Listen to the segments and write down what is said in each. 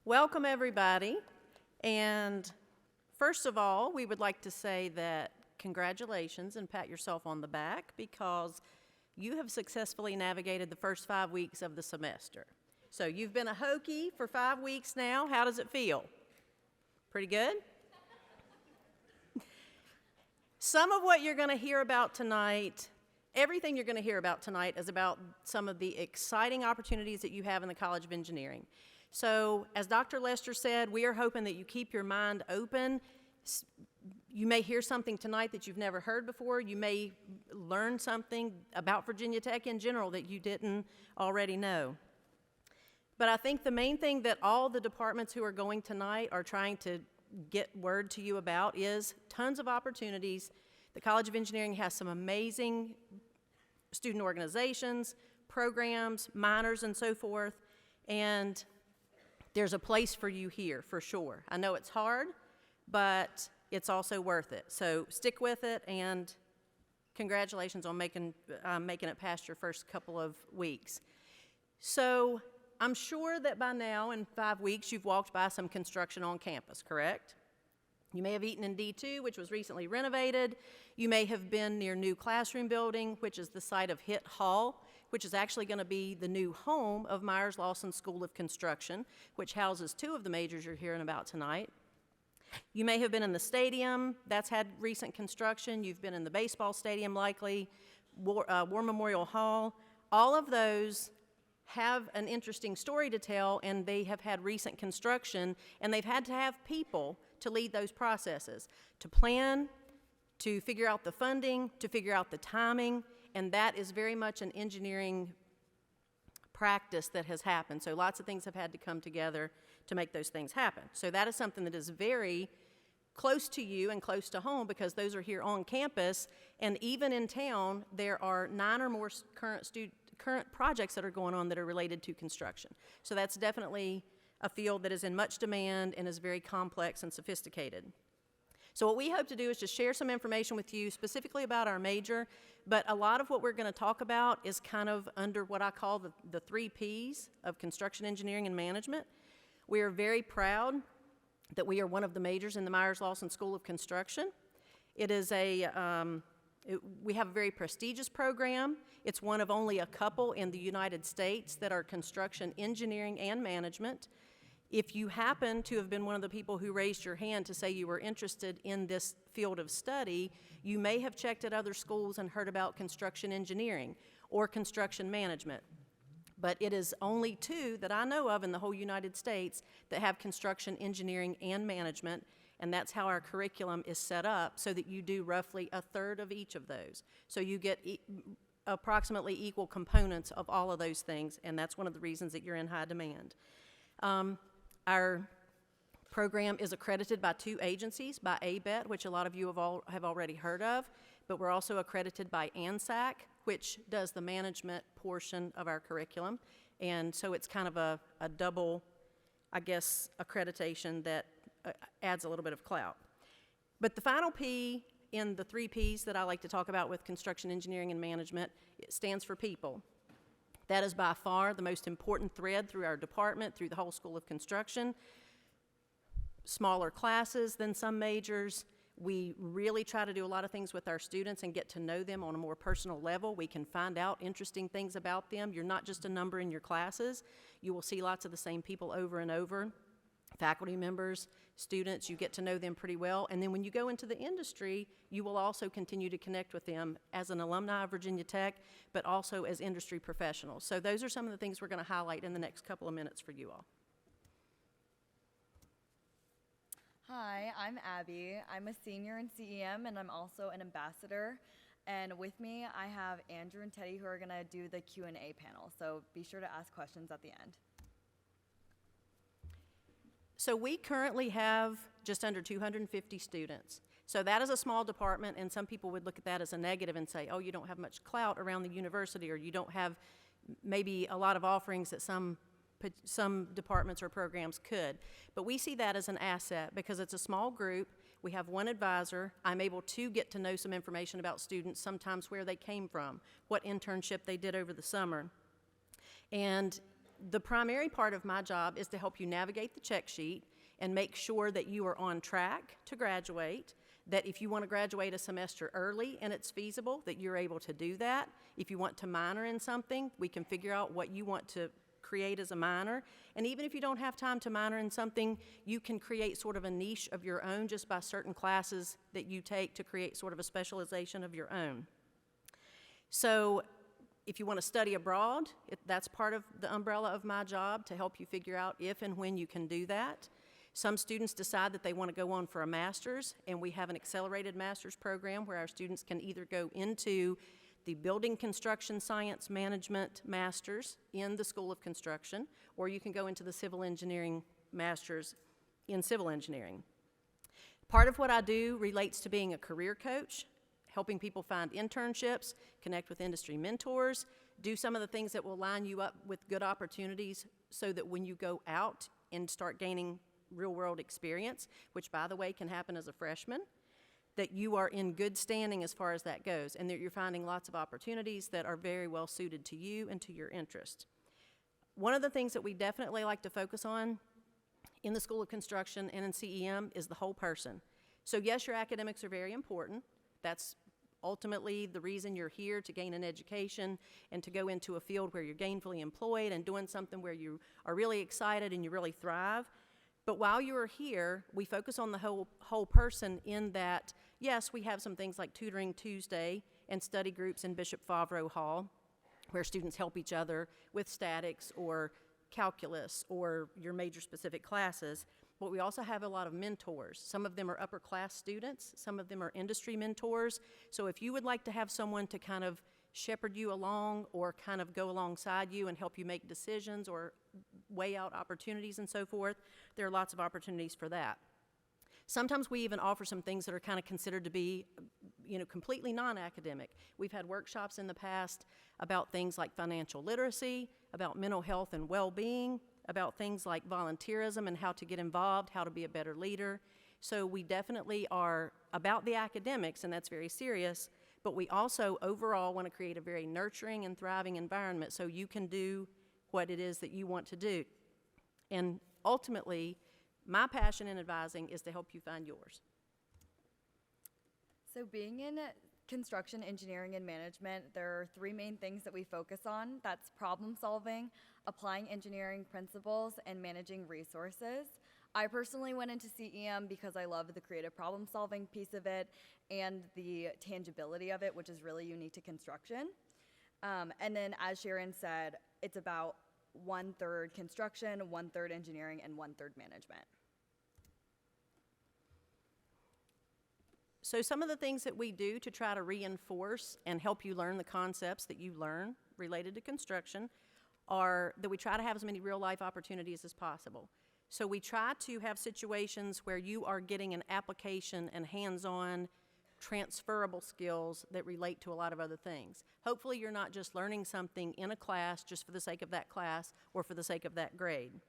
Welcome, everybody. And first of all, we would like to say that congratulations and pat yourself on the back because you have successfully navigated the first 5 weeks of the semester. So you've been a Hokie for 5 weeks now. How does it feel? Pretty good? Some of what you're going to hear about tonight, everything you're going to hear about tonight is about some of the exciting opportunities that you have in the College of Engineering. So, as Dr. Lester said, we are hoping that you keep your mind open. You may hear something tonight that you've never heard before. You may learn something about Virginia Tech in general that you didn't already know. But I think the main thing that all the departments who are going tonight are trying to get word to you about is tons of opportunities. The College of Engineering has some amazing student organizations, programs, minors, and so forth, and there's a place for you here for sure. I know it's hard, but it's also worth it. So stick with it, and congratulations on making it past your first couple of weeks. So I'm sure that by now, in 5 weeks, you've walked by some construction on campus, correct? You may have eaten in D2, which was recently renovated. You may have been near new classroom building, which is the site of Hitt Hall, which is actually going to be the new home of Myers-Lawson School of Construction, which houses 2 of the majors you're hearing about tonight. You may have been in the stadium. That's had recent construction. You've been in the baseball stadium likely, War Memorial Hall. All of those have an interesting story to tell, and they have had recent construction, and they've had to have people to lead those processes, to plan, to figure out the funding, to figure out the timing, and that is very much an engineering practice that has happened. So lots of things have had to come together to make those things happen. So that is something that is very close to you and close to home because those are here on campus, and even in town, there are 9 or more current projects that are going on that are related to construction. So that's definitely a field that is in much demand and is very complex and sophisticated. So what we hope to do is just share some information with you specifically about our major, but a lot of what we're going to talk about is kind of under what I call the 3 Ps of construction engineering and management. We are very proud that we are one of the majors in the Myers-Lawson School of Construction. It is we have a very prestigious program. It's one of only a couple in the United States that are construction engineering and management. If you happen to have been one of the people who raised your hand to say you were interested in this field of study, you may have checked at other schools and heard about construction engineering or construction management. But it is only 2 that I know of in the whole United States that have construction engineering and management, and that's how our curriculum is set up so that you do roughly a third of each of those. So you get approximately equal components of all of those things, and that's one of the reasons that you're in high demand. Our program is accredited by 2 agencies, by ABET, which a lot of you have already heard of, but we're also accredited by ANSAC, which does the management portion of our curriculum. And so it's kind of a double, I guess, accreditation that adds a little bit of clout. But the final P in the 3 Ps that I like to talk about with construction engineering and management, it stands for people. That is by far the most important thread through our department, through the whole School of Construction. Smaller classes than some majors. We really try to do a lot of things with our students and get to know them on a more personal level. We can find out interesting things about them. You're not just a number in your classes. You will see lots of the same people over and over. Faculty members, students, you get to know them pretty well. And then when you go into the industry, you will also continue to connect with them as an alumni of Virginia Tech, but also as industry professionals. So those are some of the things we're going to highlight in the next couple of minutes for you all. Hi, I'm Abby. I'm a senior in CEM, and I'm also an ambassador. And with me, I have Andrew and Teddy, who are going to do the Q&A panel. So be sure to ask questions at the end. So we currently have just under 250 students. So that is a small department, and some people would look at that as a negative and say, oh, you don't have much clout around the university, or you don't have maybe a lot of offerings that some departments or programs could. But we see that as an asset because it's a small group. We have 1 advisor. I'm able to get to know some information about students, sometimes where they came from, what internship they did over the summer. And the primary part of my job is to help you navigate the check sheet and make sure that you are on track to graduate, that if you want to graduate a semester early and it's feasible, that you're able to do that. If you want to minor in something, we can figure out what you want to create as a minor. And even if you don't have time to minor in something, you can create sort of a niche of your own just by certain classes that you take to create sort of a specialization of your own. So if you want to study abroad, that's part of the umbrella of my job, to help you figure out if and when you can do that. Some students decide that they want to go on for a master's, and we have an accelerated master's program where our students can either go into the Building Construction Science Management Master's in the School of Construction, or you can go into the Civil Engineering Master's in Civil Engineering. Part of what I do relates to being a career coach, helping people find internships, connect with industry mentors, do some of the things that will line you up with good opportunities so that when you go out and start gaining real-world experience, which, by the way, can happen as a freshman, that you are in good standing as far as that goes, and that you're finding lots of opportunities that are very well suited to you and to your interest. One of the things that we definitely like to focus on in the School of Construction and in CEM is the whole person. So yes, your academics are very important. That's ultimately the reason you're here, to gain an education and to go into a field where you're gainfully employed and doing something where you are really excited and you really thrive. But while you are here, we focus on the whole person in that, yes, we have some things like Tutoring Tuesday and study groups in Bishop Favreau Hall, where students help each other with statics or calculus or your major specific classes. But we also have a lot of mentors. Some of them are upper class students, some of them are industry mentors. So if you would like to have someone to kind of shepherd you along or kind of go alongside you and help you make decisions or weigh out opportunities and so forth, there are lots of opportunities for that. Sometimes we even offer some things that are kind of considered to be, completely non-academic. We've had workshops in the past about things like financial literacy, about mental health and well-being, about things like volunteerism and how to get involved, how to be a better leader. So we definitely are about the academics, and that's very serious, but we also overall want to create a very nurturing and thriving environment so you can do what it is that you want to do. And ultimately, my passion in advising is to help you find yours. So being in construction, engineering, and management, there are three main things that we focus on. That's problem solving, applying engineering principles, and managing resources. I personally went into CEM because I love the creative problem solving piece of it and the tangibility of it, which is really unique to construction. And then, as Sharon said, it's about 1/3 construction, 1/3 engineering, and 1/3 management. So some of the things that we do to try to reinforce and help you learn the concepts that you learn related to construction are that we try to have as many real-life opportunities as possible. So we try to have situations where you are getting an application and hands-on transferable skills that relate to a lot of other things. Hopefully you're not just learning something in a class just for the sake of that class or for the sake of that grade.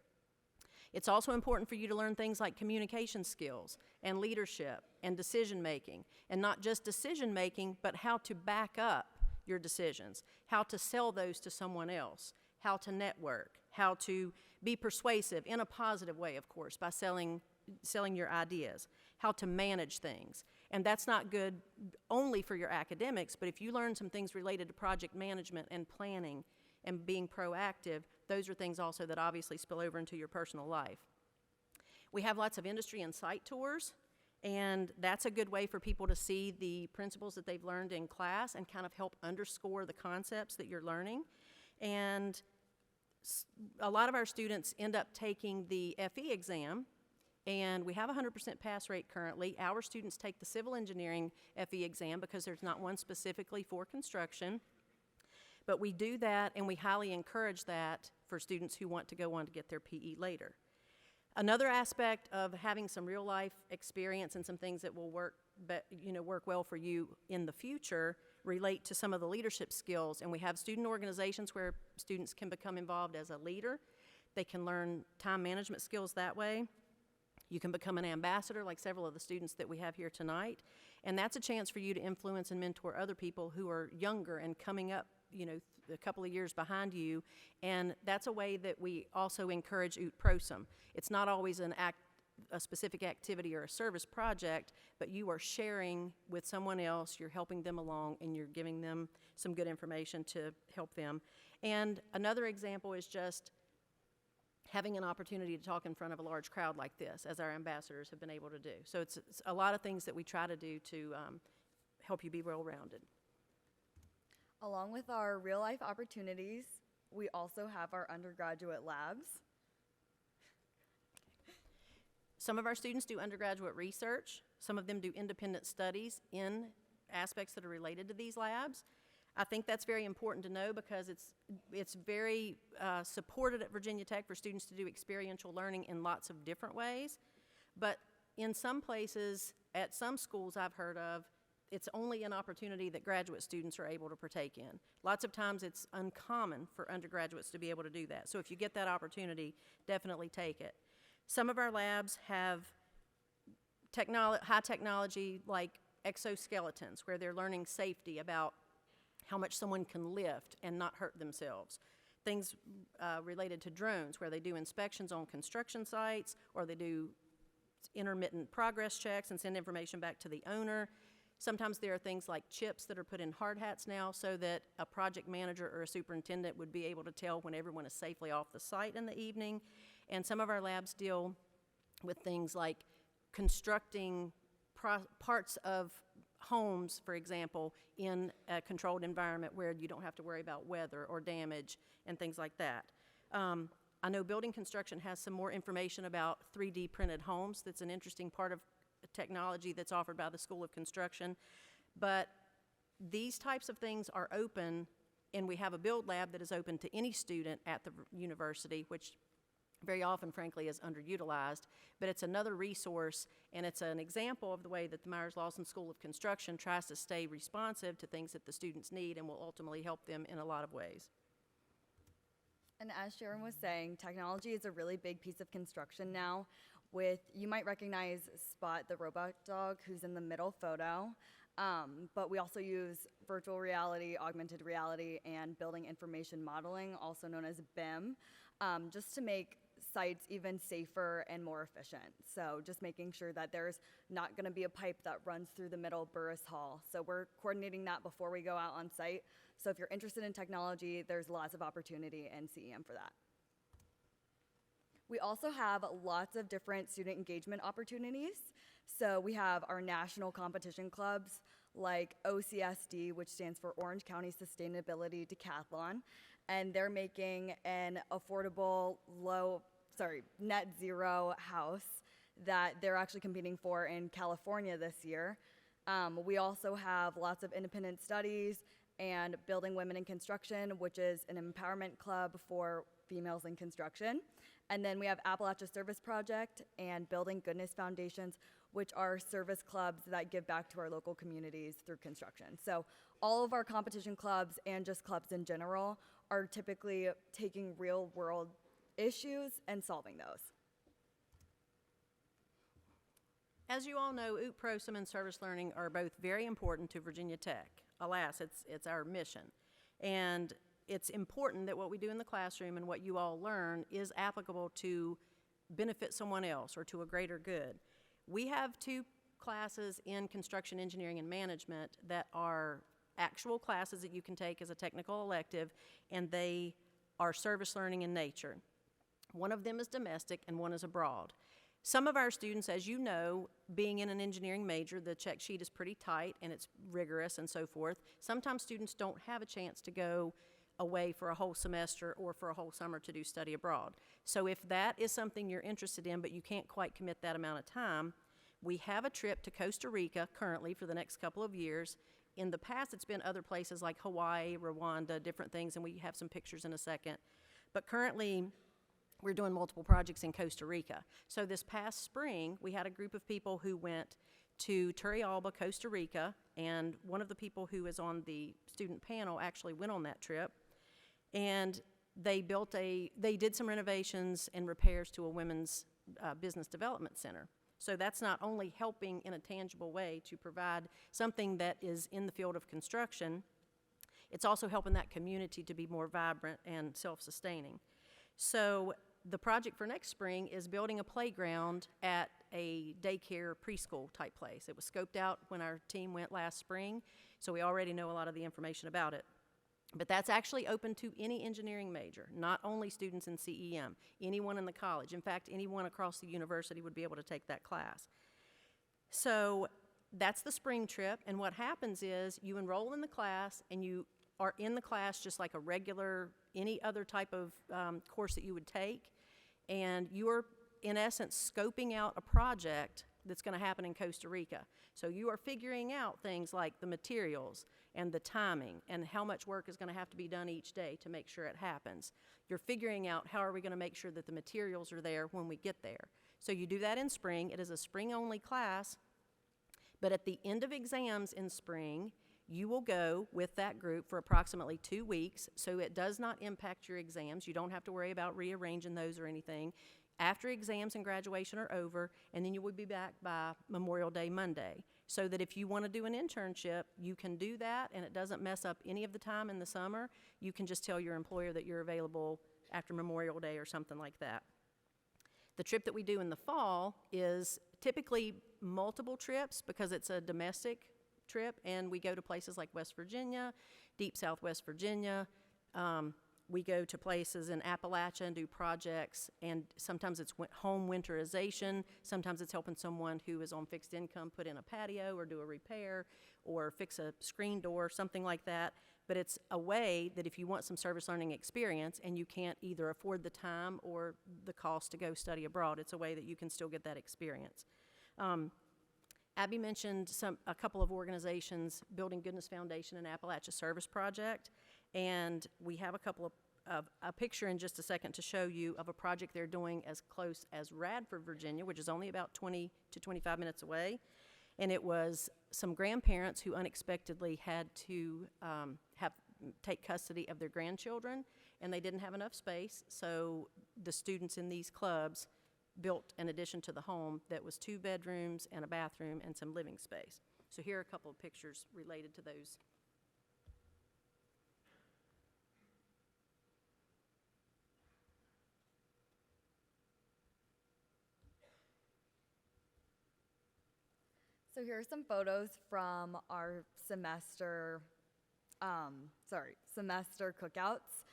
It's also important for you to learn things like communication skills and leadership and decision making, and not just decision making, but how to back up your decisions, how to sell those to someone else, how to network, how to be persuasive in a positive way, of course, by selling your ideas, how to manage things. And that's not good only for your academics, but if you learn some things related to project management and planning and being proactive, those are things also that obviously spill over into your personal life. We have lots of industry and site tours, and that's a good way for people to see the principles that they've learned in class and kind of help underscore the concepts that you're learning. And a lot of our students end up taking the FE exam, and we have a 100% pass rate currently. Our students take the civil engineering FE exam because there's not one specifically for construction. But we do that, and we highly encourage that for students who want to go on to get their PE later. Another aspect of having some real-life experience and some things that will work well for you in the future relate to some of the leadership skills. And we have student organizations where students can become involved as a leader. They can learn time management skills that way. You can become an ambassador, like several of the students that we have here tonight. And that's a chance for you to influence and mentor other people who are younger and coming up a couple of years behind you, and that's a way that we also encourage ut prosum. It's not always a specific activity or a service project, but you are sharing with someone else, you're helping them along, and you're giving them some good information to help them. And another example is just having an opportunity to talk in front of a large crowd like this, as our ambassadors have been able to do. So it's a lot of things that we try to do to help you be well-rounded. Along with our real-life opportunities, we also have our undergraduate labs. Some of our students do undergraduate research. Some of them do independent studies in aspects that are related to these labs. I think that's very important to know because it's very supported at Virginia Tech for students to do experiential learning in lots of different ways. But in some places, at some schools I've heard of, it's only an opportunity that graduate students are able to partake in. Lots of times it's uncommon for undergraduates to be able to do that. So if you get that opportunity, definitely take it. Some of our labs have high technology like exoskeletons, where they're learning safety about how much someone can lift and not hurt themselves. Things related to drones, where they do inspections on construction sites, or they do intermittent progress checks and send information back to the owner. Sometimes there are things like chips that are put in hard hats now so that a project manager or a superintendent would be able to tell when everyone is safely off the site in the evening. And some of our labs deal with things like constructing parts of homes, for example, in a controlled environment where you don't have to worry about weather or damage and things like that. I know building construction has some more information about 3D printed homes. That's an interesting part of technology that's offered by the School of Construction. But these types of things are open, and we have a build lab that is open to any student at the university, which very often, frankly, is underutilized. But it's another resource, and it's an example of the way that the Myers-Lawson School of Construction tries to stay responsive to things that the students need and will ultimately help them in a lot of ways. And as Sharon was saying, technology is a really big piece of construction now. You might recognize Spot, the robot dog, who's in the middle photo. But we also use virtual reality, augmented reality, and building information modeling, also known as BIM, just to make sites even safer and more efficient. So just making sure that there's not going to be a pipe that runs through the middle of Burris Hall. So we're coordinating that before we go out on site. So if you're interested in technology, there's lots of opportunity in CEM for that. We also have lots of different student engagement opportunities. So we have our national competition clubs like OCSD, which stands for Orange County Sustainability Decathlon, and they're making an affordable, net zero house that they're actually competing for in California this year. We also have lots of independent studies and Building Women in Construction, which is an empowerment club for females in construction. And then we have Appalachia Service Project and Building Goodness Foundations, which are service clubs that give back to our local communities through construction. So all of our competition clubs and just clubs in general are typically taking real world issues and solving those. As you all know, ut prosum and service learning are both very important to Virginia Tech. Alas, it's our mission. And it's important that what we do in the classroom and what you all learn is applicable to benefit someone else or to a greater good. We have 2 classes in construction engineering and management that are actual classes that you can take as a technical elective, and they are service learning in nature. One of them is domestic and one is abroad. Some of our students, as you know, being in an engineering major, the check sheet is pretty tight and it's rigorous and so forth. Sometimes students don't have a chance to go away for a whole semester or for a whole summer to do study abroad. So if that is something you're interested in but you can't quite commit that amount of time, we have a trip to Costa Rica currently for the next couple of years. In the past, it's been other places like Hawaii, Rwanda, different things, and we have some pictures in a second. But currently, we're doing multiple projects in Costa Rica. So this past spring, we had a group of people who went to Turrialba, Costa Rica, and one of the people who is on the student panel actually went on that trip. And they did some renovations and repairs to a women's business development center. So that's not only helping in a tangible way to provide something that is in the field of construction, It's also helping that community to be more vibrant and self-sustaining. So the project for next spring is building a playground at a daycare preschool type place. It was scoped out when our team went last spring, so we already know a lot of the information about it. But that's actually open to any engineering major, not only students in CEM, anyone in the college. In fact, anyone across the university would be able to take that class. So that's the spring trip, and what happens is you enroll in the class, and you are in the class just like a regular, any other type of course that you would take, and you are, in essence, scoping out a project that's going to happen in Costa Rica. So you are figuring out things like the materials and the timing and how much work is going to have to be done each day to make sure it happens. You're figuring out how are we going to make sure that the materials are there when we get there. So you do that in spring. It is a spring-only class, but at the end of exams in spring, you will go with that group for approximately 2 weeks, so it does not impact your exams. You don't have to worry about rearranging those or anything. After exams and graduation are over, and then you will be back by Memorial Day Monday, so that if you want to do an internship, you can do that, and it doesn't mess up any of the time in the summer. You can just tell your employer that you're available after Memorial Day or something like that. The trip that we do in the fall is typically multiple trips because it's a domestic trip, and we go to places like West Virginia, deep Southwest Virginia. We go to places in Appalachia and do projects, and sometimes it's home winterization, sometimes it's helping someone who is on fixed income put in a patio or do a repair or fix a screen door, something like that. But it's a way that if you want some service learning experience and you can't either afford the time or the cost to go study abroad, it's a way that you can still get that experience. Abby mentioned a couple of organizations, Building Goodness Foundation and Appalachia Service Project, and we have a picture in just a second to show you of a project they're doing as close as Radford, Virginia, which is only about 20 to 25 minutes away. And it was some grandparents who unexpectedly had to take custody of their grandchildren, and they didn't have enough space, so the students in these clubs built an addition to the home that was 2 bedrooms and a bathroom and some living space. So here are a couple of pictures related to those. So here are some photos from our semester cookouts.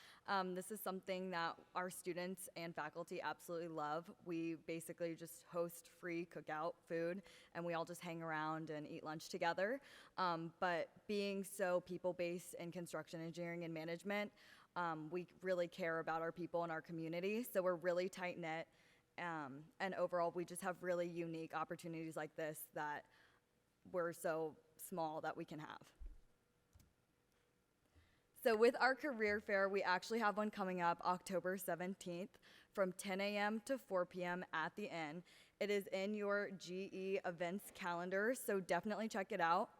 This is something that our students and faculty absolutely love. We basically just host free cookout food, and we all just hang around and eat lunch together. But being so people-based in construction engineering and management, we really care about our people and our community, so we're really tight-knit. And overall, we just have really unique opportunities like this that we're so small that we can have. So with our career fair, we actually have one coming up October 17th from 10 a.m. to 4 p.m. at the Inn. It is in your GE events calendar, so definitely check it out.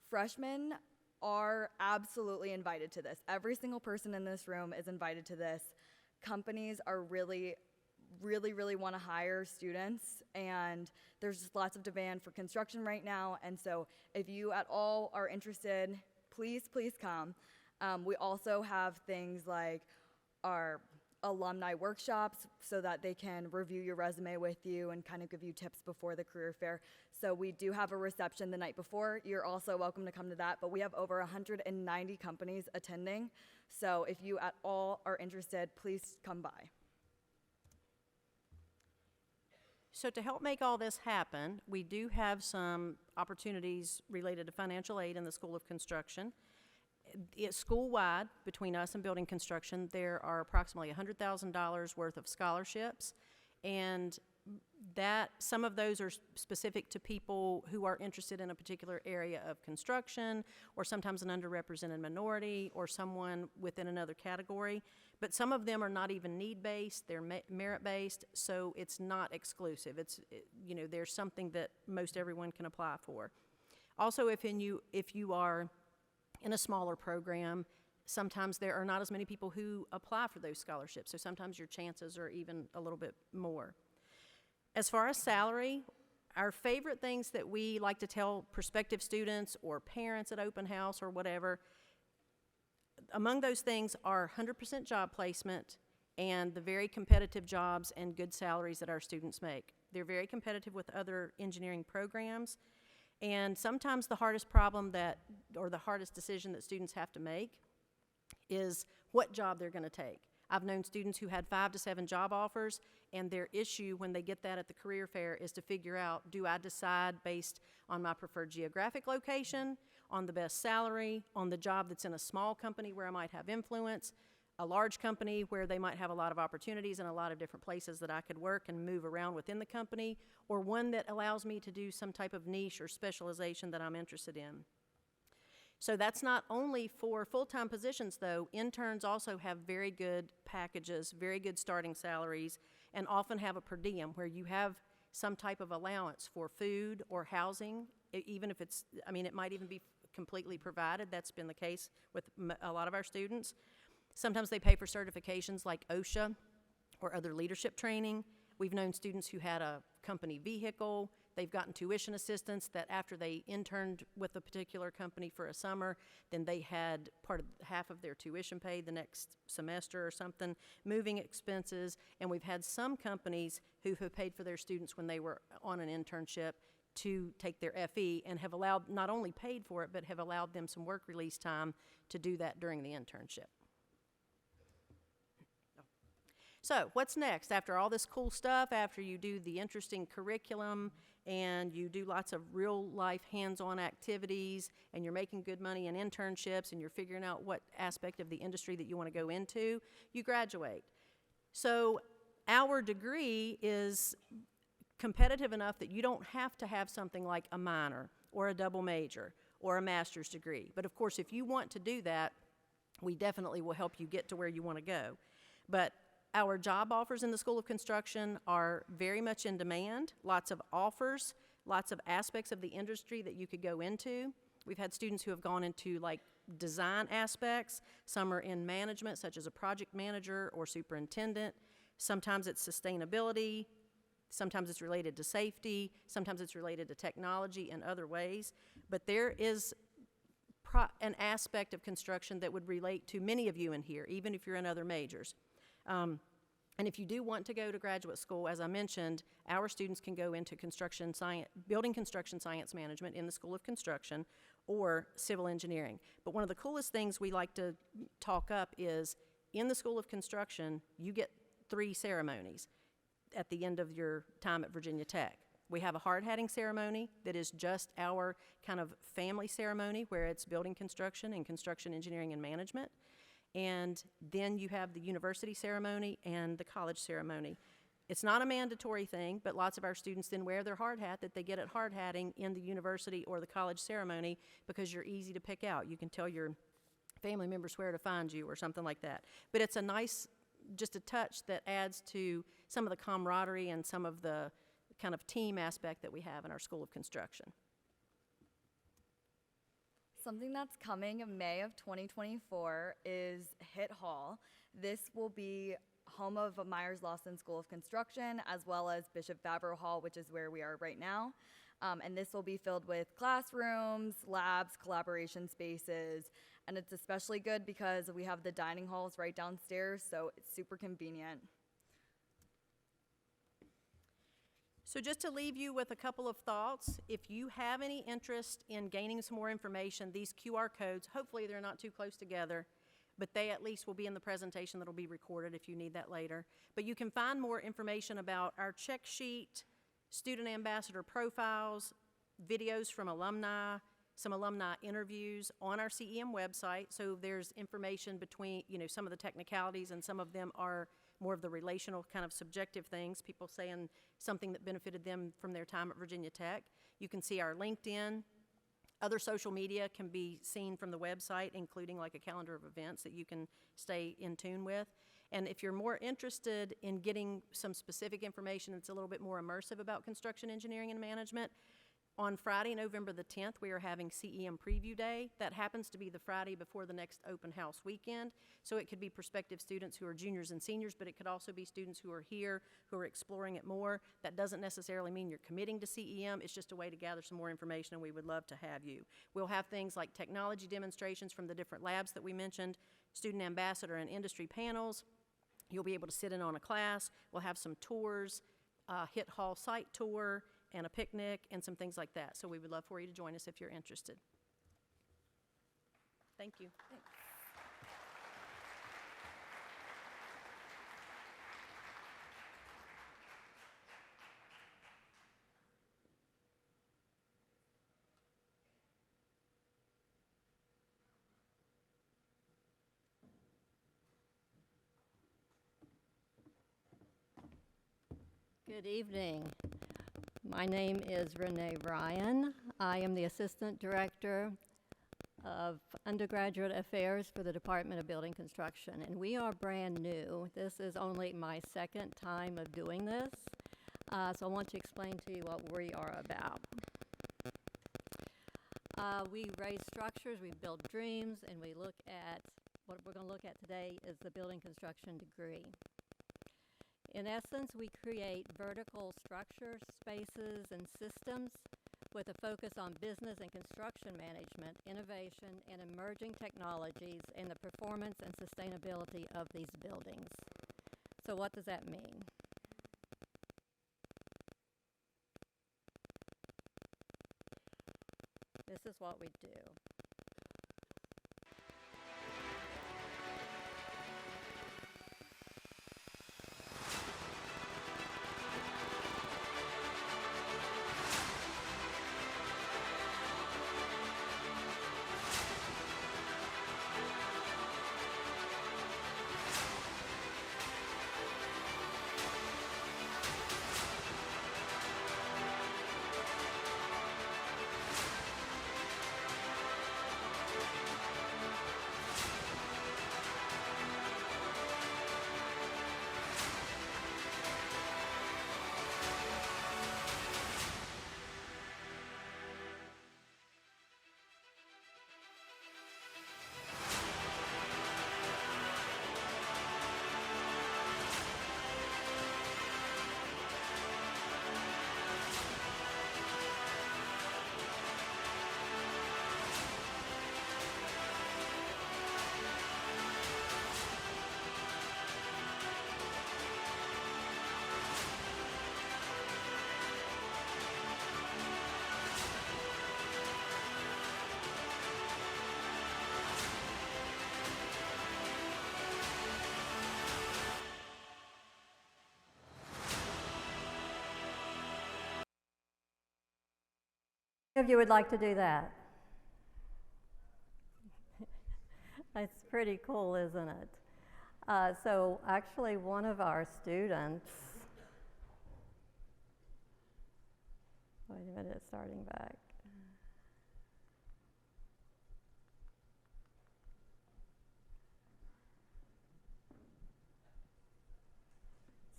Freshmen are absolutely invited to this. Every single person in this room is invited to this. Companies are really want to hire students, and there's just lots of demand for construction right now, and so if you at all are interested, please come. We also have things like our alumni workshops so that they can review your resume with you and kind of give you tips before the career fair. So we do have a reception the night before. You're also welcome to come to that, but we have over 190 companies attending, so if you at all are interested, please come by. So to help make all this happen, we do have some opportunities related to financial aid in the School of Construction. It's school-wide, between us and building construction, there are approximately $100,000 worth of scholarships, and that some of those are specific to people who are interested in a particular area of construction, or sometimes an underrepresented minority, or someone within another category. But some of them are not even need-based, they're merit-based, so it's not exclusive. There's something that most everyone can apply for. Also, if you are in a smaller program, sometimes there are not as many people who apply for those scholarships, so sometimes your chances are even a little bit more. As far as salary, our favorite things that we like to tell prospective students or parents at open house or whatever, among those things are 100% job placement and the very competitive jobs and good salaries that our students make. They're very competitive with other engineering programs, and sometimes the hardest problem or the hardest decision that students have to make is what job they're going to take. I've known students who had 5 to 7 job offers, and their issue when they get that at the career fair is to figure out, do I decide based on my preferred geographic location, on the best salary, on the job that's in a small company where I might have influence, a large company where they might have a lot of opportunities and a lot of different places that I could work and move around within the company, or one that allows me to do some type of niche or specialization that I'm interested in. So that's not only for full-time positions, though. Interns also have very good packages, very good starting salaries, and often have a per diem where you have some type of allowance for food or housing, even if it's, I mean, it might even be completely provided. That's been the case with a lot of our students. Sometimes they pay for certifications like OSHA or other leadership training. We've known students who had a company vehicle. They've gotten tuition assistance that after they interned with a particular company for a summer, then they had half of their tuition paid the next semester or something, moving expenses, and we've had some companies who have paid for their students when they were on an internship to take their FE and have allowed, not only paid for it, but have allowed them some work release time to do that during the internship. So what's next? After all this cool stuff, after you do the interesting curriculum and you do lots of real-life hands-on activities and you're making good money in internships and you're figuring out what aspect of the industry that you want to go into, you graduate. So our degree is competitive enough that you don't have to have something like a minor or a double major or a master's degree. But of course, if you want to do that, we definitely will help you get to where you want to go. But our job offers in the School of Construction are very much in demand, lots of offers, lots of aspects of the industry that you could go into. We've had students who have gone into like design aspects. Some are in management, such as a project manager or superintendent. Sometimes it's sustainability. Sometimes it's related to safety. Sometimes it's related to technology in other ways. But there is an aspect of construction that would relate to many of you in here, even if you're in other majors. And if you do want to go to graduate school, as I mentioned, our students can go into construction science, building construction science management in the School of Construction or civil engineering. But one of the coolest things we like to talk up is in the School of Construction, you get 3 ceremonies at the end of your time at Virginia Tech. We have a hard-hatting ceremony that is just our kind of family ceremony where it's building construction and construction engineering and management. And then you have the university ceremony and the college ceremony. It's not a mandatory thing, but lots of our students then wear their hard hat that they get at hard hatting in the university or the college ceremony because you're easy to pick out. You can tell your family members where to find you or something like that. But it's a nice, just a touch that adds to some of the camaraderie and some of the kind of team aspect that we have in our School of Construction. Something that's coming in May of 2024 is HIT Hall. This will be home of Myers-Lawson School of Construction, as well as Bishop Favreau Hall, which is where we are right now. And this will be filled with classrooms, labs, collaboration spaces, and it's especially good because we have the dining halls right downstairs, so it's super convenient. So just to leave you with a couple of thoughts, if you have any interest in gaining some more information, these QR codes, hopefully they're not too close together, but they at least will be in the presentation that will be recorded if you need that later. But you can find more information about our check sheet, student ambassador profiles, videos from alumni, some alumni interviews on our CEM website. So there's information between, some of the technicalities, and some of them are more of the relational kind of subjective things, people saying something that benefited them from their time at Virginia Tech. You can see our LinkedIn. Other social media can be seen from the website, including like a calendar of events that you can stay in tune with. And if you're more interested in getting some specific information that's a little bit more immersive about construction engineering and management, On Friday, November the 10th, we are having CEM Preview Day. That happens to be the Friday before the next open house weekend. So it could be prospective students who are juniors and seniors, but it could also be students who are here, who are exploring it more. That doesn't necessarily mean you're committing to CEM. It's just a way to gather some more information, and we would love to have you. We'll have things like technology demonstrations from the different labs that we mentioned, student ambassador and industry panels. You'll be able to sit in on a class. We'll have some tours, HIT Hall site tour, and a picnic, and some things like that. So we would love for you to join us if you're interested. Thank you. Thanks. Good evening. My name is Renee Ryan. I am the Assistant Director of Undergraduate Affairs for the Department of Building Construction, and we are brand new. This is only my second time of doing this, so I want to explain to you what we are about. We raise structures, we build dreams, and we look at, what we're going to look at today is the building construction degree. In essence, we create vertical structures, spaces, and systems with a focus on business and construction management, innovation, and emerging technologies in the performance and sustainability of these buildings. So what does that mean? This is what we do. If you would like to do that. It's pretty cool, isn't it? So actually one of our students, wait a minute, it's starting back.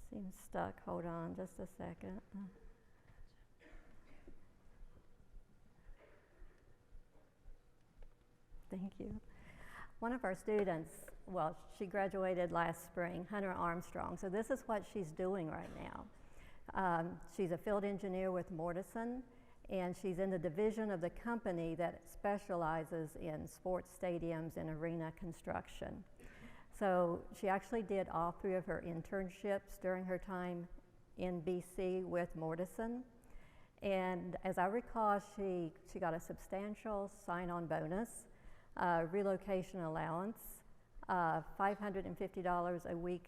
Seems stuck, hold on just a second. Thank you. One of our students, well, she graduated last spring, Hunter Armstrong. So this is what she's doing right now. She's a field engineer with Mortison, and she's in the division of the company that specializes in sports stadiums and arena construction. So she actually did all 3 of her internships during her time in BC with Mortison. And as I recall, she got a substantial sign-on bonus, relocation allowance, $550 a week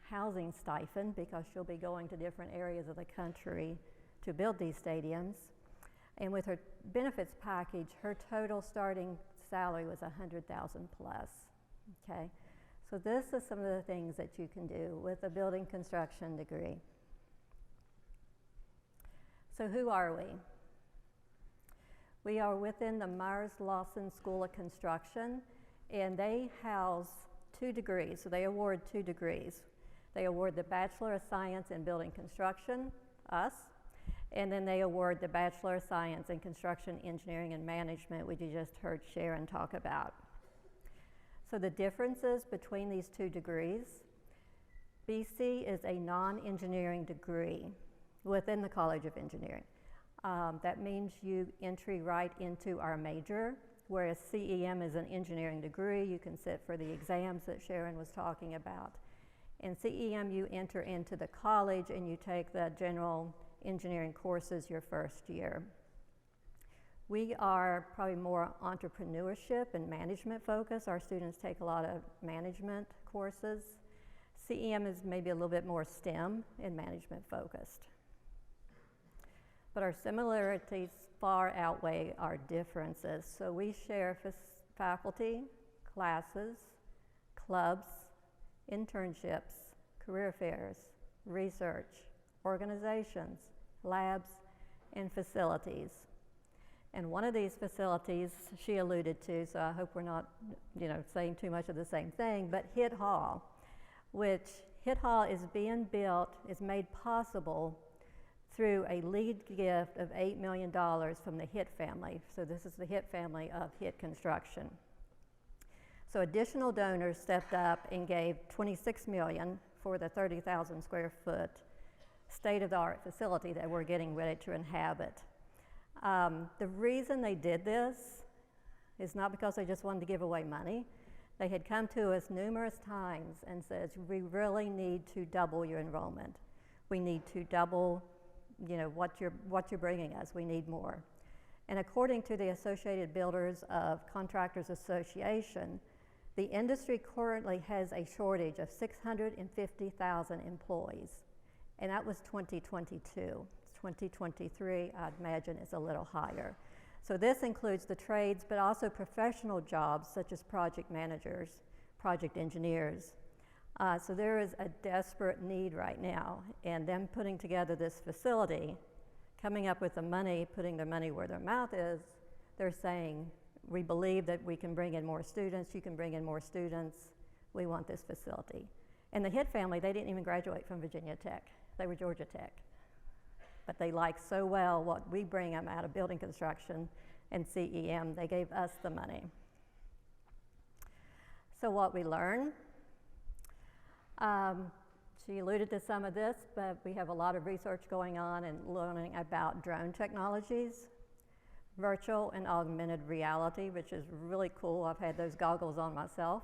housing stipend because she'll be going to different areas of the country to build these stadiums. And with her benefits package, her total starting salary was $100,000 plus, okay? So this is some of the things that you can do with a building construction degree. So who are we? We are within the Myers-Lawson School of Construction, and they house 2 degrees, so they award 2 degrees. They award the Bachelor of Science in Building Construction, us, And then they award the Bachelor of Science in Construction, Engineering, and Management, which you just heard Sharon talk about. So the differences between these two degrees: BC is a non-engineering degree within the College of Engineering. That means you entry right into our major, whereas CEM is an engineering degree. You can sit for the exams that Sharon was talking about. In CEM, you enter into the college and you take the general engineering courses your first year. We are probably more entrepreneurship and management focused. Our students take a lot of management courses. CEM is maybe a little bit more STEM and management focused. But our similarities far outweigh our differences. So we share faculty, classes, clubs, internships, career fairs, research, organizations, labs, and facilities. And one of these facilities she alluded to, so I hope we're not, saying too much of the same thing, but HIT Hall, which HIT Hall is being built, is made possible through a lead gift of $8 million from the HIT family. So this is the HIT family of HIT Construction. So additional donors stepped up and gave $26 million for the 30,000 square foot state-of-the-art facility that we're getting ready to inhabit. The reason they did this is not because they just wanted to give away money. They had come to us numerous times and said, we really need to double your enrollment. We need to double, what you're bringing us. We need more. And according to the Associated Builders of Contractors Association, the industry currently has a shortage of 650,000 employees, and that was 2022. 2023, I'd imagine, is a little higher. So this includes the trades, but also professional jobs such as project managers, project engineers. So there is a desperate need right now, and them putting together this facility, coming up with the money, putting their money where their mouth is, they're saying, we believe that we can bring in more students, you can bring in more students, we want this facility. And the HIT family, they didn't even graduate from Virginia Tech, they were Georgia Tech. But they like so well what we bring them out of building construction and CEM, they gave us the money. So what we learn, she alluded to some of this, but we have a lot of research going on and learning about drone technologies, virtual and augmented reality, which is really cool. I've had those goggles on myself.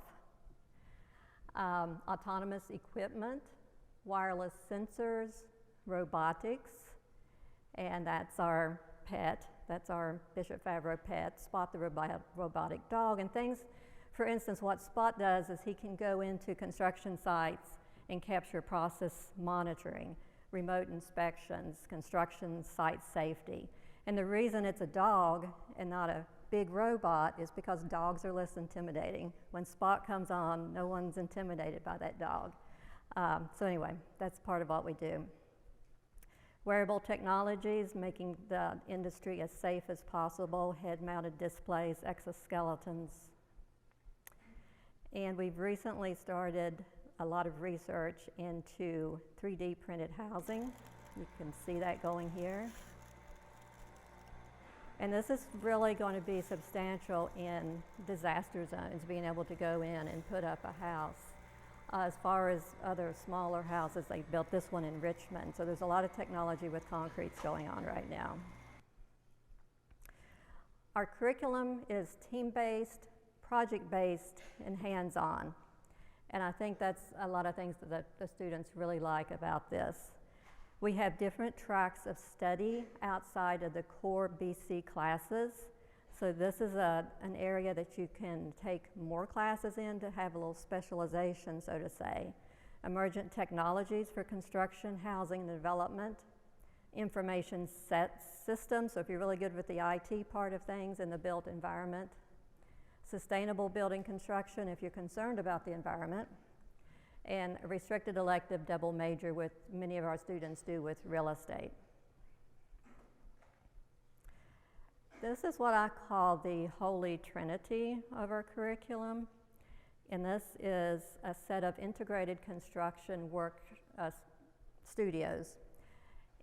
Autonomous equipment, wireless sensors, robotics, and that's our pet. That's our Bishop Favreau pet, Spot the robotic dog. And things, for instance, what Spot does is he can go into construction sites and capture process monitoring, remote inspections, construction site safety. And the reason it's a dog and not a big robot is because dogs are less intimidating. When Spot comes on, no one's intimidated by that dog. So anyway, that's part of what we do. Wearable technologies, making the industry as safe as possible, head-mounted displays, exoskeletons. And we've recently started a lot of research into 3D printed housing. You can see that going here. And this is really going to be substantial in disaster zones, being able to go in and put up a house. As far as other smaller houses, they built this one in Richmond. So there's a lot of technology with concretes going on right now. Our curriculum is team-based, project-based, and hands-on. And I think that's a lot of things that the students really like about this. We have different tracks of study outside of the core BC classes. So this is an area that you can take more classes in to have a little specialization, so to say. Emergent technologies for construction, housing, and development. Information systems, so if you're really good with the IT part of things in the built environment. Sustainable building construction if you're concerned about the environment. And a restricted elective double major, with many of our students do with real estate. This is what I call the holy trinity of our curriculum. And this is a set of integrated construction work studios.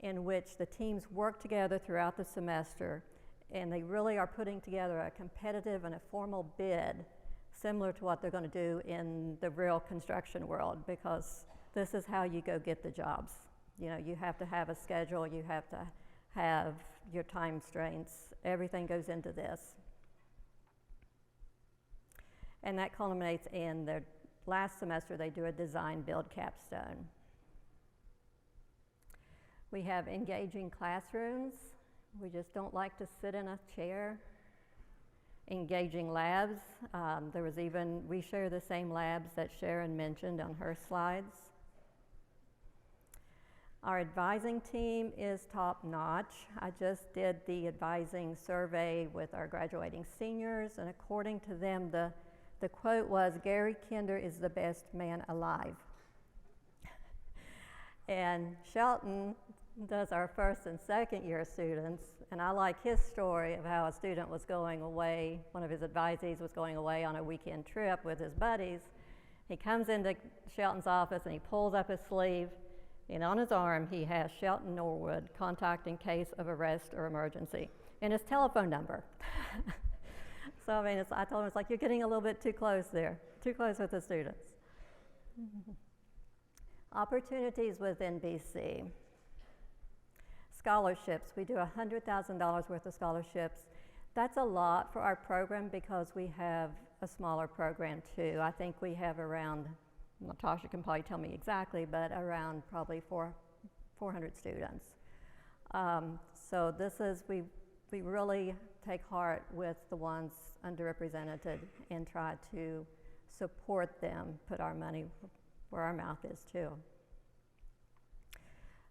in which the teams work together throughout the semester, and they really are putting together a competitive and a formal bid similar to what they're going to do in the real construction world, because this is how you go get the jobs. You know, you have to have a schedule, you have to have your time constraints, everything goes into this. And that culminates in the last semester they do a design build capstone. We have engaging classrooms. We just don't like to sit in a chair. Engaging labs. We share the same labs that Sharon mentioned on her slides. Our advising team is top notch. I just did the advising survey with our graduating seniors, and according to them, the quote was, "Gary Kinder is the best man alive." And Shelton does our first and second year students, and I like his story of how a student was going away, one of his advisees was going away on a weekend trip with his buddies. He comes into Shelton's office and he pulls up his sleeve, and on his arm he has Shelton Norwood, contact in case of arrest or emergency, and his telephone number. So I mean, I told him, it's like, you're getting a little bit too close there, too close with the students. Opportunities within BC. Scholarships, we do $100,000 worth of scholarships. That's a lot for our program because we have a smaller program too. I think we have around, Natasha can probably tell me exactly, but around probably 400 students. So this is, we really take heart with the ones underrepresented and try to support them, put our money where our mouth is too.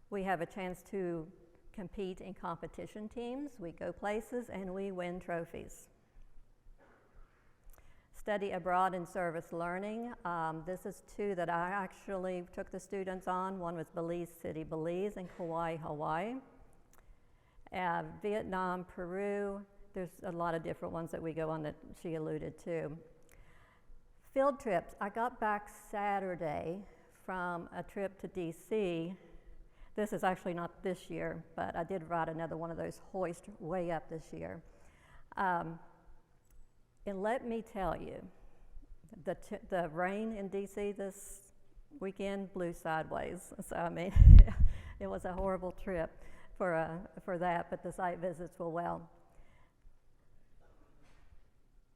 We have a chance to compete in competition teams. We go places and we win trophies. Study abroad and service learning. This is two that I actually took the students on. One was Belize City, Belize, and Kauai, Hawaii. Vietnam, Peru. There's a lot of different ones that we go on that she alluded to. Field trips. I got back Saturday from a trip to DC. This is actually not this year, but I did ride another one of those hoists way up this year. And let me tell you, the rain in DC this weekend blew sideways. So I mean, it was a horrible trip for that, but the site visits were well.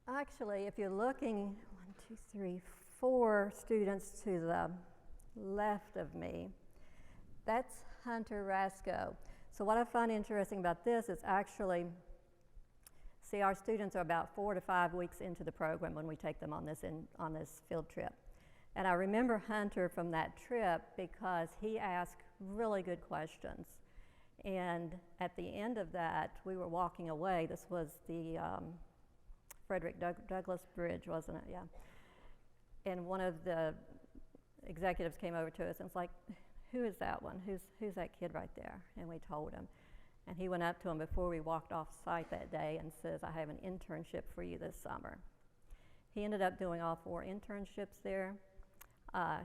Actually, if you're looking, 4 students to the left of me, that's Hunter Rasco. So what I find interesting about this is actually, see, our students are about 4 to 5 weeks into the program when we take them on this field trip. And I remember Hunter from that trip because he asked really good questions. And at the end of that, we were walking away. This was the Frederick Douglass Bridge, wasn't it? Yeah. And one of the executives came over to us and was like, "Who is that one? Who's that kid right there?" And we told him. And he went up to him before we walked off site that day and says, "I have an internship for you this summer." He ended up doing all 4 internships there.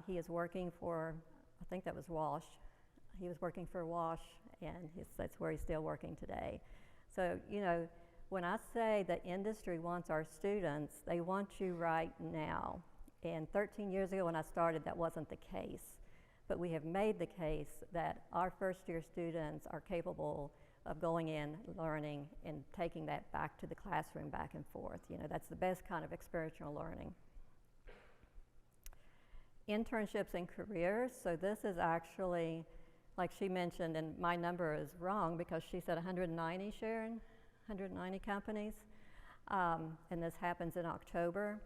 He is working for, I think that was Walsh. He was working for Walsh, and that's where he's still working today. So, you know, when I say the industry wants our students, they want you right now. And 13 years ago when I started, that wasn't the case. But we have made the case that our first-year students are capable of going in, learning, and taking that back to the classroom back and forth. You know, that's the best kind of experiential learning. Internships and careers. So this is actually, like she mentioned, and my number is wrong because she said 190, Sharon, 190 companies. And this happens in October.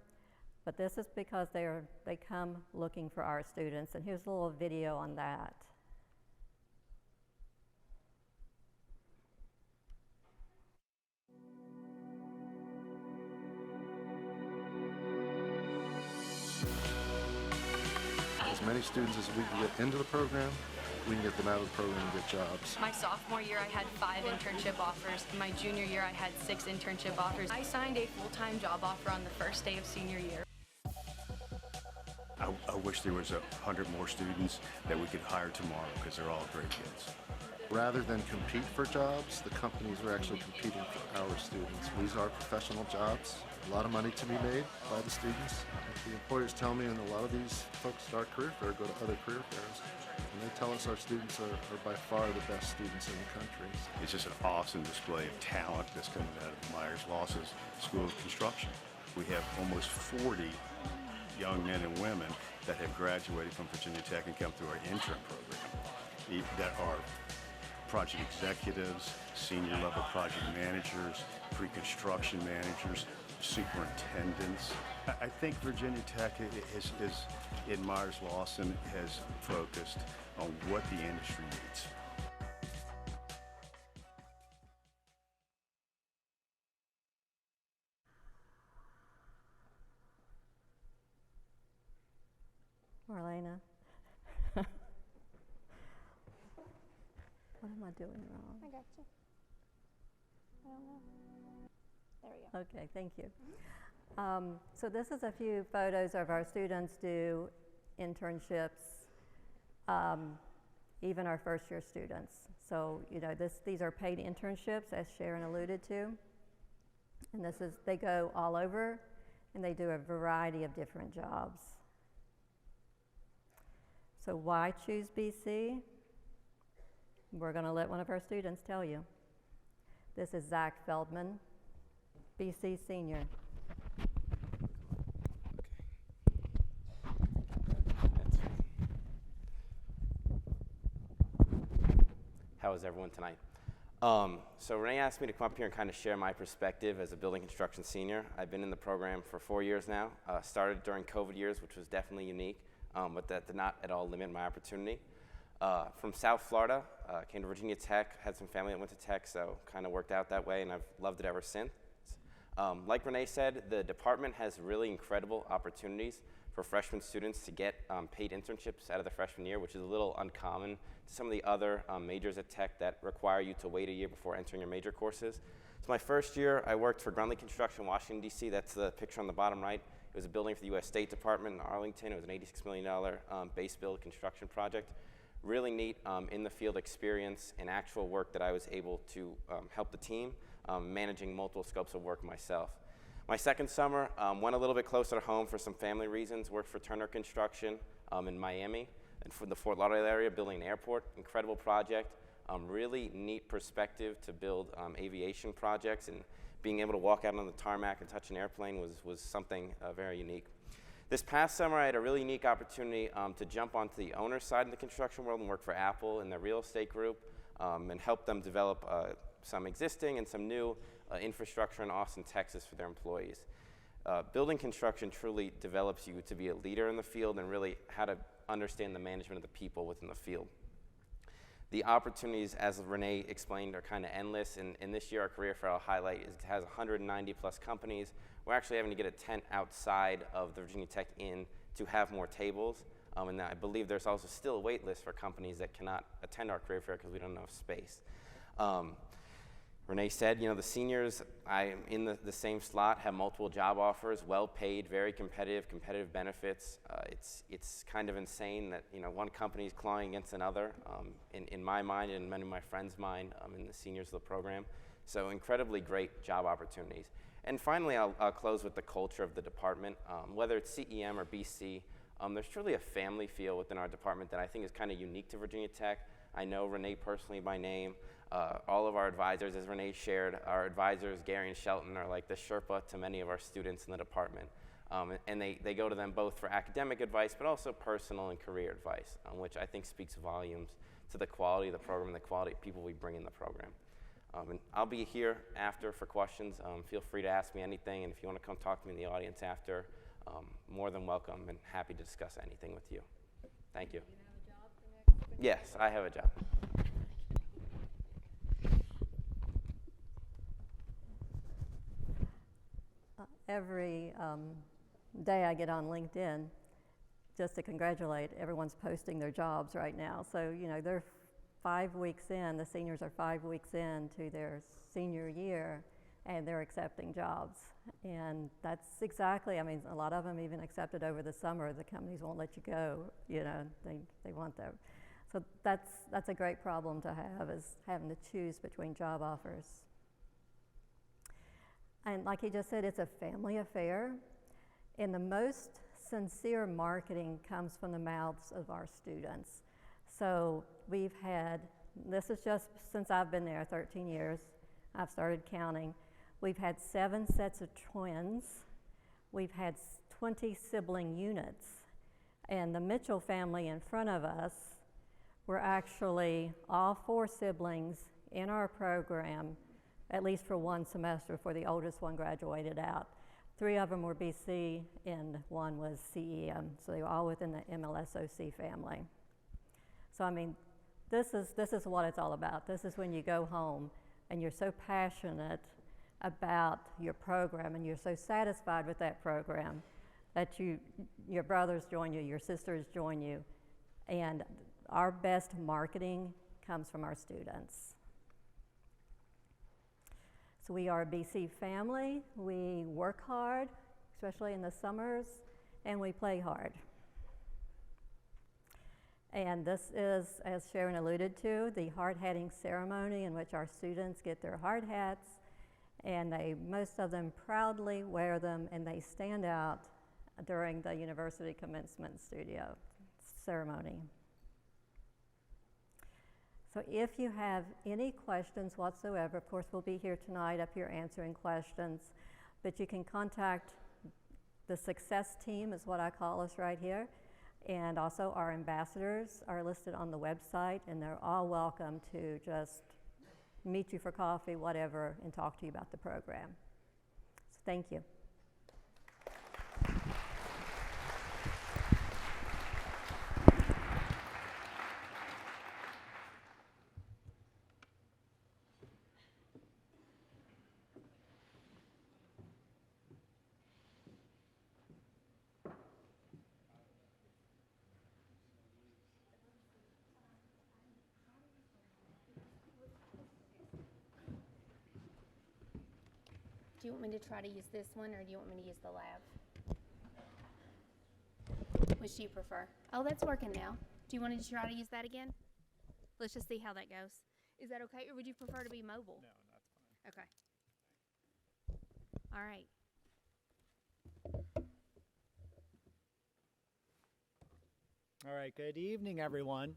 But this is because they come looking for our students, and here's a little video on that. As many students as we can get into the program, we can get them out of the program and get jobs. My sophomore year, I had 5 internship offers. My junior year, I had 6 internship offers. I signed a full-time job offer on the first day of senior year. I wish there was 100 more students that we could hire tomorrow because they're all great kids. Rather than compete for jobs, the companies are actually competing for our students. These are professional jobs, a lot of money to be made by the students. The employers tell me, and a lot of these folks at our career fair go to other career fairs, and they tell us our students are by far the best students in the country. It's just an awesome display of talent that's coming out of Myers-Lawson's School of Construction. We have almost 40 young men and women that have graduated from Virginia Tech and come through our intern program that are project executives, senior level project managers, pre-construction managers, superintendents. I think Virginia Tech is in Myers-Lawson has focused on what the industry needs. Marlena. What am I doing wrong? I got you. I don't know. There we go. Okay, thank you. So this is a few photos of our students do internships, even our first year students. So, you know, these are paid internships, as Sharon alluded to. And they go all over, and they do a variety of different jobs. So why choose BC? We're going to let one of our students tell you. This is Zach Feldman, BC senior. How is everyone tonight? So Renee asked me to come up here and kind of share my perspective as a building construction senior. I've been in the program for 4 years now. Started during COVID years, which was definitely unique, but that did not at all limit my opportunity. From South Florida, came to Virginia Tech, had some family that went to Tech, so kind of worked out that way, and I've loved it ever since. Like Renee said, the department has really incredible opportunities for freshman students to get paid internships out of the freshman year, which is a little uncommon to some of the other majors at Tech that require you to wait a year before entering your major courses. So my first year, I worked for Grundley Construction, Washington, D.C. That's the picture on the bottom right. It was a building for the U.S. State Department in Arlington. It was an $86 million base build construction project. Really neat in the field experience and actual work that I was able to help the team, managing multiple scopes of work myself. My second summer, went a little bit closer to home for some family reasons, worked for Turner Construction in Miami and for the Fort Lauderdale area, building an airport, incredible project, really neat perspective to build aviation projects, and being able to walk out on the tarmac and touch an airplane was something very unique. This past summer, I had a really unique opportunity to jump onto the owner's side of the construction world and work for Apple in their real estate group and help them develop some existing and some new infrastructure in Austin, Texas for their employees. Building construction truly develops you to be a leader in the field and really how to understand the management of the people within the field. The opportunities, as Renee explained, are kind of endless, and this year our career fair I'll highlight has 190 plus companies. We're actually having to get a tent outside of the Virginia Tech Inn to have more tables, and I believe there's also still a wait list for companies that cannot attend our career fair because we don't have enough space. Renee said, you know, the seniors, I'm in the same slot, have multiple job offers, well paid, very competitive benefits. It's kind of insane that, you know, one company is clawing against another, in my mind and many of my friends' mind, in the seniors of the program. So incredibly great job opportunities. And finally, I'll close with the culture of the department. Whether it's CEM or BC, there's truly a family feel within our department that I think is kind of unique to Virginia Tech. I know Renee personally by name. All of our advisors, as Renee shared, our advisors, Gary and Shelton, are like the Sherpa to many of our students in the department. And they go to them both for academic advice, but also personal and career advice, which I think speaks volumes to the quality of the program and the quality of people we bring in the program. And I'll be here after for questions. Feel free to ask me anything, and if you want to come talk to me in the audience after, more than welcome and happy to discuss anything with you. Thank you. Do you have a job for next spring? Yes, I have a job. Every day I get on LinkedIn just to congratulate. Everyone's posting their jobs right now. So, you know, they're 5 weeks in, the seniors are 5 weeks into their senior year, and they're accepting jobs. And that's exactly, I mean, a lot of them even accepted over the summer. The companies won't let you go, you know, they want them. So that's a great problem to have, is having to choose between job offers. And like he just said, it's a family affair, and the most sincere marketing comes from the mouths of our students. So we've had, this is just since I've been there 13 years, I've started counting, we've had 7 sets of twins, we've had 20 sibling units, and the Mitchell family in front of us were actually all 4 siblings in our program, at least for one semester, before the oldest one graduated out. 3 of them were BC and 1 was CEM, so they were all within the MLSOC family. So I mean, this is what it's all about. This is when you go home and you're so passionate about your program and you're so satisfied with that program that your brothers join you, your sisters join you, and our best marketing comes from our students. So we are a BC family. We work hard, especially in the summers, and we play hard. And this is, as Sharon alluded to, the hard hatting ceremony in which our students get their hard hats, and most of them proudly wear them, and they stand out during the university commencement studio ceremony. So if you have any questions whatsoever, of course we'll be here tonight up here answering questions, but you can contact the success team is what I call us right here, and also our ambassadors are listed on the website, and they're all welcome to just meet you for coffee, whatever, and talk to you about the program. So thank you. Do you want me to try to use this one, or do you want me to use the lab? Which do you prefer? Oh, that's working now. Do you want to try to use that again? Let's just see how that goes. Is that okay, or would you prefer to be mobile? No, that's fine. Okay. All right. All right, good evening, everyone.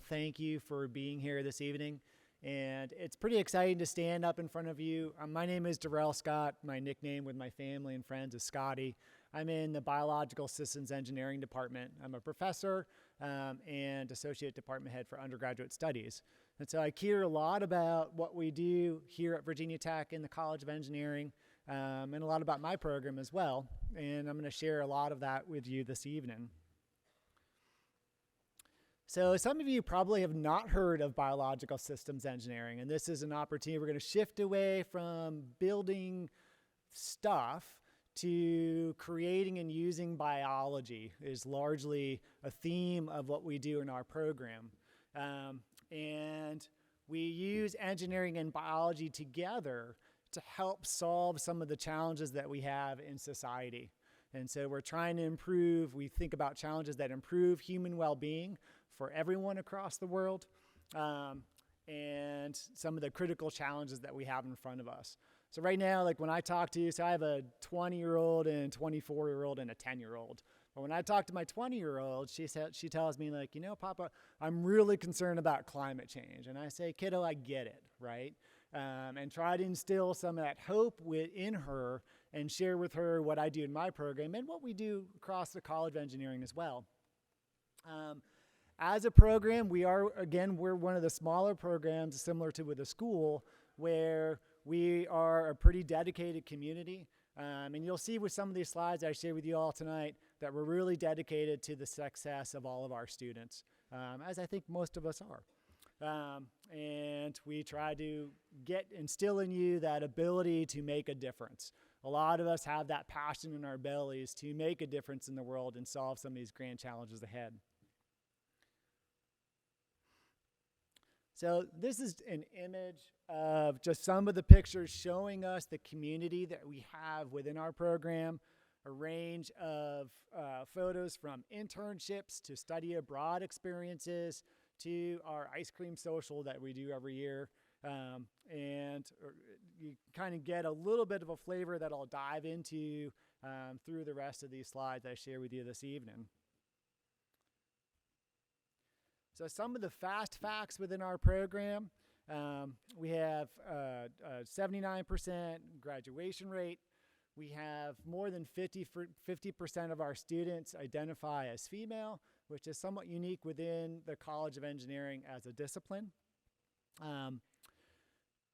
Thank you for being here this evening. And it's pretty exciting to stand up in front of you. My name is Darrell Scott. My nickname with my family and friends is Scotty. I'm in the Biological Systems Engineering Department. I'm a professor and associate department head for undergraduate studies. And so I care a lot about what we do here at Virginia Tech in the College of Engineering, and a lot about my program as well. And I'm going to share a lot of that with you this evening. So some of you probably have not heard of biological systems engineering, and this is an opportunity. We're going to shift away from building stuff to creating and using biology is largely a theme of what we do in our program. And we use engineering and biology together to help solve some of the challenges that we have in society. And so we're trying to improve, we think about challenges that improve human well-being for everyone across the world, and some of the critical challenges that we have in front of us. So right now, like when I talk to you, so I have a 20-year-old and a 24-year-old and a 10-year-old. But when I talk to my 20-year-old, she tells me, like, you know, Papa, I'm really concerned about climate change. And I say, kiddo, I get it, right? And try to instill some of that hope within her and share with her what I do in my program and what we do across the College of Engineering as well. As a program, we're one of the smaller programs, similar to with a school, where we are a pretty dedicated community. And you'll see with some of these slides I share with you all tonight that we're really dedicated to the success of all of our students, as I think most of us are. And we try to instill in you that ability to make a difference. A lot of us have that passion in our bellies to make a difference in the world and solve some of these grand challenges ahead. So this is an image of just some of the pictures showing us the community that we have within our program. a range of photos from internships to study abroad experiences to our ice cream social that we do every year. And you kind of get a little bit of a flavor that I'll dive into through the rest of these slides I share with you this evening. So some of the fast facts within our program, we have a 79% graduation rate. We have more than 50% of our students identify as female, which is somewhat unique within the College of Engineering as a discipline.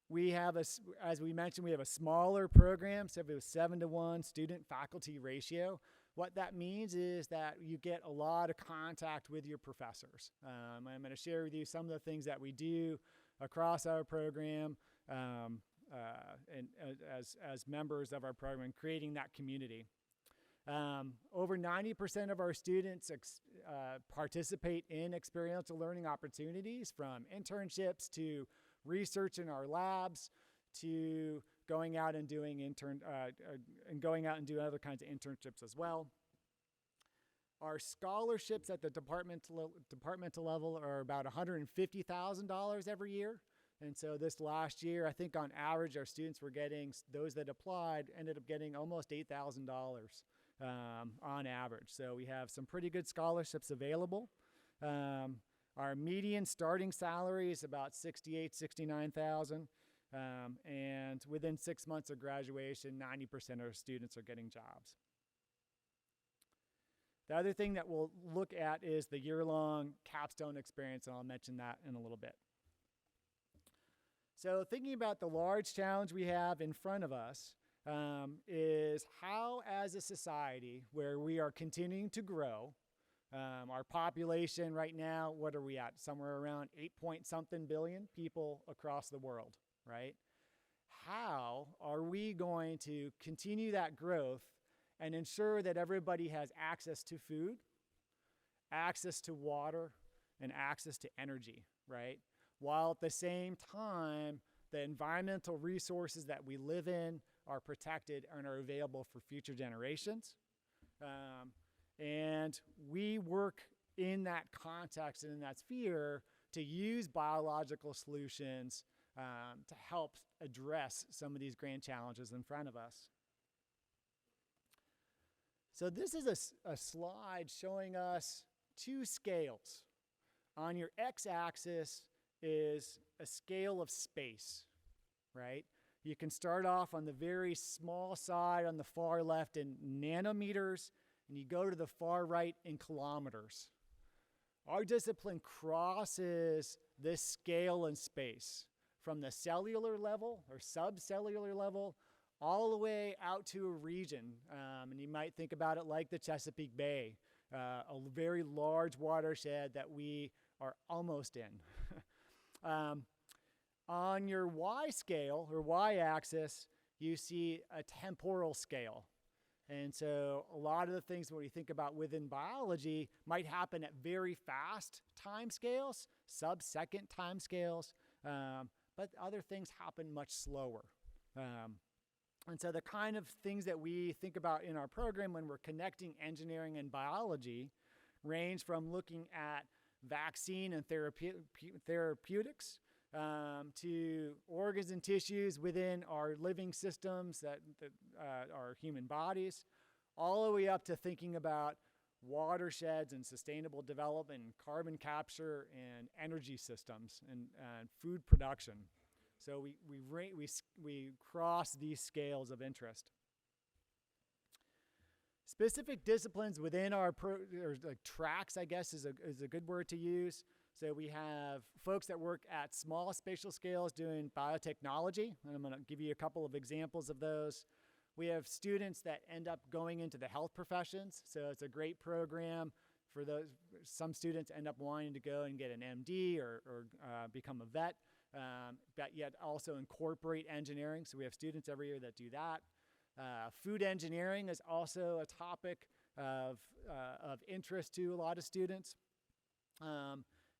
We have, as we mentioned, we have a smaller program, so we have a 7-to-1 student-faculty ratio. What that means is that you get a lot of contact with your professors. I'm going to share with you some of the things that we do across our program and as members of our program, creating that community. Over 90% of our students participate in experiential learning opportunities, from internships to research in our labs to going out and doing other kinds of internships as well. Our scholarships at the departmental level are about $150,000 every year. And so this last year, I think on average, our students were getting, those that applied ended up getting almost $8,000 on average. So we have some pretty good scholarships available. Our median starting salary is about $68,000, $69,000. And within 6 months of graduation, 90% of our students are getting jobs. The other thing that we'll look at is the year-long capstone experience, and I'll mention that in a little bit. So thinking about the large challenge we have in front of us is how, as a society where we are continuing to grow, our population right now, what are we at? Somewhere around 8-point-something billion people across the world, right? How are we going to continue that growth and ensure that everybody has access to food, access to water, and access to energy, right? While at the same time, the environmental resources that we live in are protected and are available for future generations. And we work in that context and in that sphere to use biological solutions to help address some of these grand challenges in front of us. So this is a slide showing us two scales. On your x-axis is a scale of space, right? You can start off on the very small side on the far left in nanometers, and you go to the far right in kilometers. Our discipline crosses this scale in space from the cellular level or subcellular level all the way out to a region. And you might think about it like the Chesapeake Bay, a very large watershed that we are almost in. On your y scale or y-axis, you see a temporal scale. And so a lot of the things when we think about within biology might happen at very fast time scales, sub-second time scales, but other things happen much slower. And so the kind of things that we think about in our program when we're connecting engineering and biology range from looking at vaccine and therapeutics to organs and tissues within our living systems that are human bodies, all the way up to thinking about watersheds and sustainable development, and carbon capture and energy systems and food production. So we cross these scales of interest. Specific disciplines within our tracks, I guess, is a good word to use. So we have folks that work at small spatial scales doing biotechnology, and I'm going to give you a couple of examples of those. We have students that end up going into the health professions, so it's a great program for those. Some students end up wanting to go and get an MD or become a vet, but yet also incorporate engineering. So we have students every year that do that. Food engineering is also a topic of interest to a lot of students.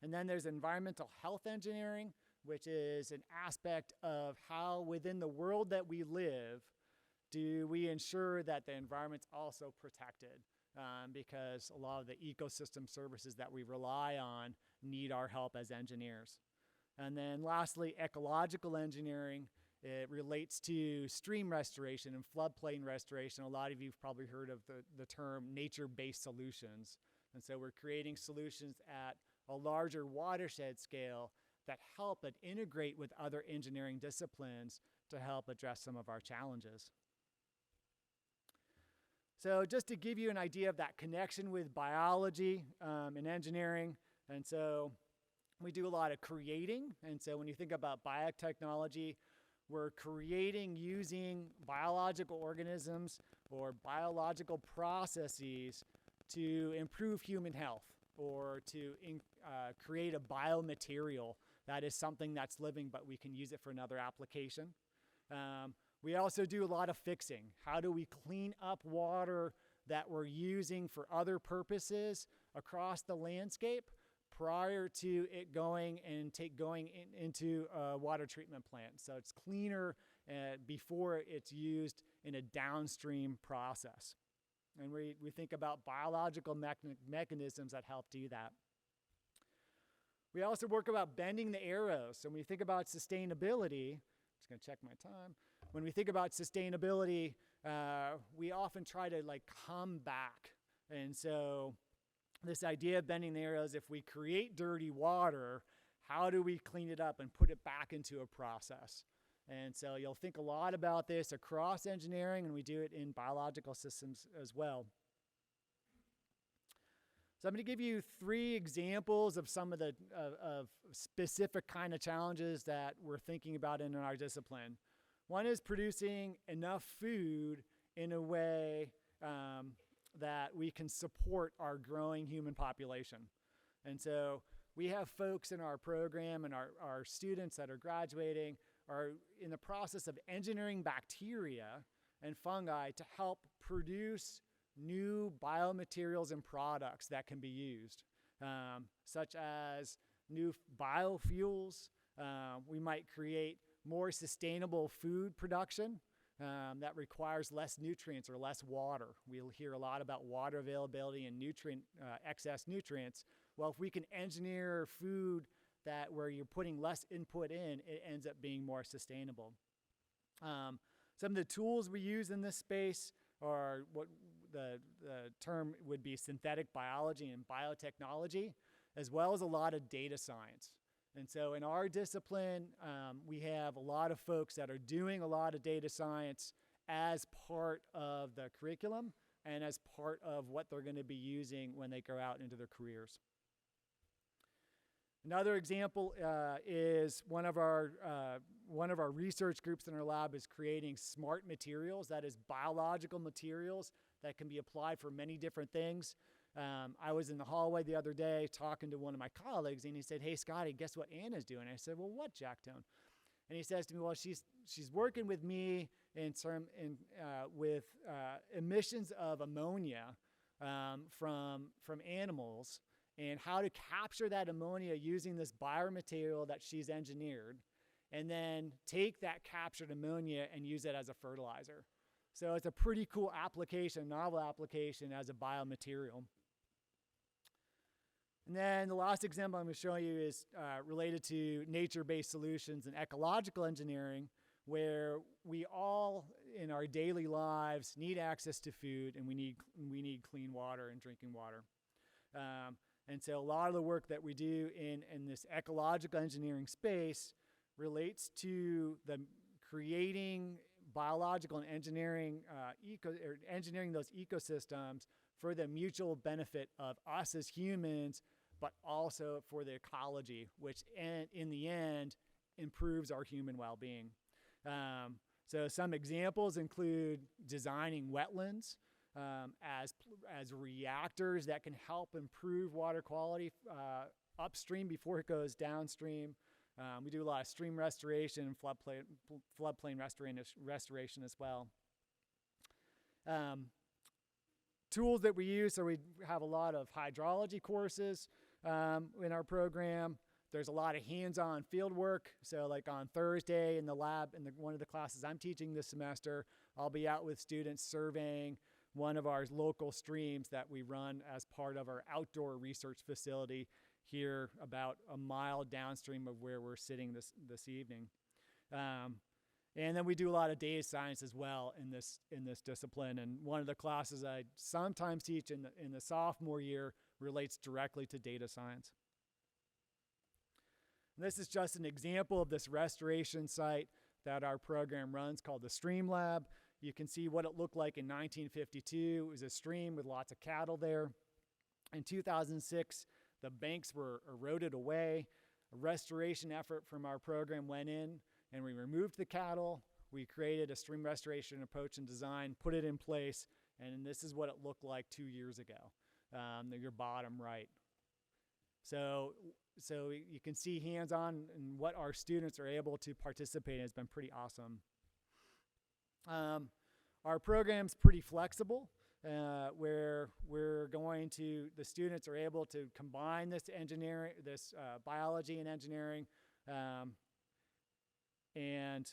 And then there's environmental health engineering, which is an aspect of how within the world that we live, do we ensure that the environment's also protected? Because a lot of the ecosystem services that we rely on need our help as engineers. And then lastly, ecological engineering. It relates to stream restoration and floodplain restoration. A lot of you have probably heard of the term nature-based solutions. And so we're creating solutions at a larger watershed scale that help and integrate with other engineering disciplines to help address some of our challenges. So just to give you an idea of that connection with biology and engineering, and so we do a lot of creating. And so when you think about biotechnology, we're creating using biological organisms or biological processes to improve human health or to create a biomaterial that is something that's living, but we can use it for another application. We also do a lot of fixing. How do we clean up water that we're using for other purposes across the landscape prior to it going into a water treatment plant? So it's cleaner before it's used in a downstream process. And we think about biological mechanisms that help do that. We also work about bending the arrows. So when we think about sustainability, I'm just going to check my time. When we think about sustainability, we often try to come back. And so this idea of bending the arrows, if we create dirty water, how do we clean it up and put it back into a process? And so you'll think a lot about this across engineering, and we do it in biological systems as well. So I'm going to give you 3 examples of some of the specific kind of challenges that we're thinking about in our discipline. One is producing enough food in a way that we can support our growing human population. And so we have folks in our program and our students that are graduating are in the process of engineering bacteria and fungi to help produce new biomaterials and products that can be used, such as new biofuels. We might create more sustainable food production that requires less nutrients or less water. We'll hear a lot about water availability and excess nutrients. Well, if we can engineer food where you're putting less input in, it ends up being more sustainable. Some of the tools we use in this space are what the term would be synthetic biology and biotechnology, as well as a lot of data science. And so in our discipline, we have a lot of folks that are doing a lot of data science as part of the curriculum and as part of what they're going to be using when they go out into their careers. Another example is one of our research groups in our lab is creating smart materials, that is biological materials that can be applied for many different things. I was in the hallway the other day talking to one of my colleagues, and he said, "Hey, Scotty, guess what Anna's doing?" I said, "Well, what, Jacktone?" And he says to me, "Well, she's working with me with emissions of ammonia from animals and how to capture that ammonia using this biomaterial that she's engineered, and then take that captured ammonia and use it as a fertilizer." So it's a pretty cool application, novel application as a biomaterial. And then the last example I'm going to show you is related to nature-based solutions and ecological engineering, where we all in our daily lives need access to food, and we need clean water and drinking water. And so a lot of the work that we do in this ecological engineering space relates to the creating biological and engineering those ecosystems for the mutual benefit of us as humans, but also for the ecology, which in the end improves our human well-being. So some examples include designing wetlands as reactors that can help improve water quality upstream before it goes downstream. We do a lot of stream restoration and floodplain restoration as well. Tools that we use, so we have a lot of hydrology courses in our program There's a lot of hands-on field work. So like on Thursday in the lab, in one of the classes I'm teaching this semester, I'll be out with students surveying one of our local streams that we run as part of our outdoor research facility here about a mile downstream of where we're sitting this evening. And then we do a lot of data science as well in this discipline. And one of the classes I sometimes teach in the sophomore year relates directly to data science. And this is just an example of this restoration site that our program runs called the Stream Lab. You can see what it looked like in 1952. It was a stream with lots of cattle there. In 2006, the banks were eroded away. A restoration effort from our program went in, and we removed the cattle. We created a stream restoration approach and design, put it in place, and this is what it looked like 2 years ago, your bottom right. So you can see hands-on and what our students are able to participate in has been pretty awesome. Our program's pretty flexible, where the students are able to combine this engineering, biology and engineering, and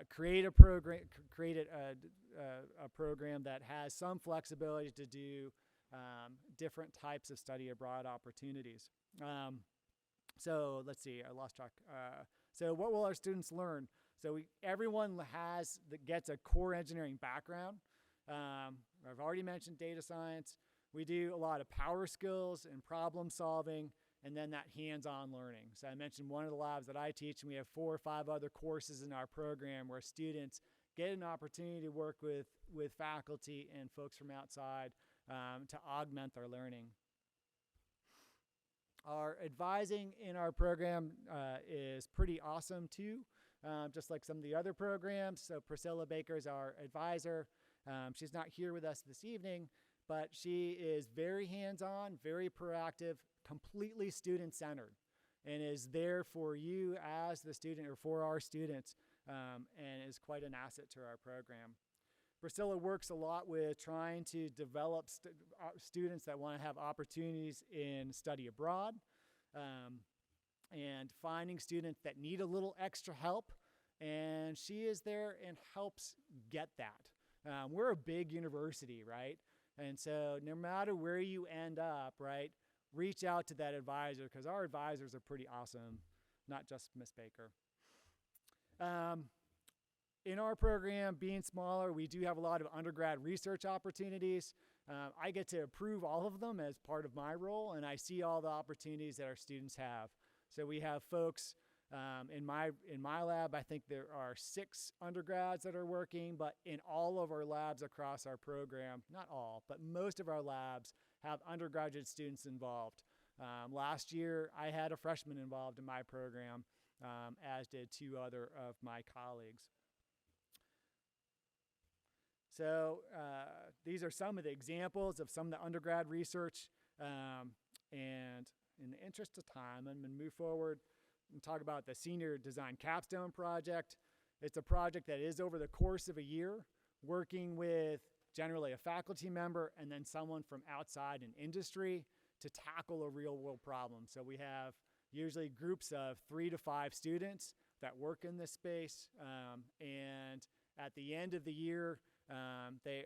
create a program that has some flexibility to do different types of study abroad opportunities. So let's see, I lost track. So what will our students learn? So everyone gets a core engineering background. I've already mentioned data science. We do a lot of power skills and problem solving, and then that hands-on learning. So I mentioned one of the labs that I teach, and we have 4 or 5 other courses in our program where students get an opportunity to work with faculty and folks from outside to augment their learning. Our advising in our program is pretty awesome too, just like some of the other programs. So Priscilla Baker is our advisor. She's not here with us this evening, but she is very hands-on, very proactive, completely student-centered, and is there for you as the student or for our students, and is quite an asset to our program. Priscilla works a lot with trying to develop students that want to have opportunities in study abroad, and finding students that need a little extra help, and she is there and helps get that. We're a big university, right? And so no matter where you end up, right, reach out to that advisor, because our advisors are pretty awesome, not just Miss Baker. In our program, being smaller, we do have a lot of undergrad research opportunities. I get to approve all of them as part of my role, and I see all the opportunities that our students have. So we have folks in my lab. I think there are 6 undergrads that are working, but in all of our labs across our program, not all, but most of our labs have undergraduate students involved. Last year, I had a freshman involved in my program, as did 2 other of my colleagues. So these are some of the examples of some of the undergrad research. And in the interest of time, I'm going to move forward and talk about the Senior Design Capstone Project. It's a project that is over the course of a year, working with generally a faculty member and then someone from outside an industry to tackle a real-world problem. So we have usually groups of 3 to 5 students that work in this space, and at the end of the year, they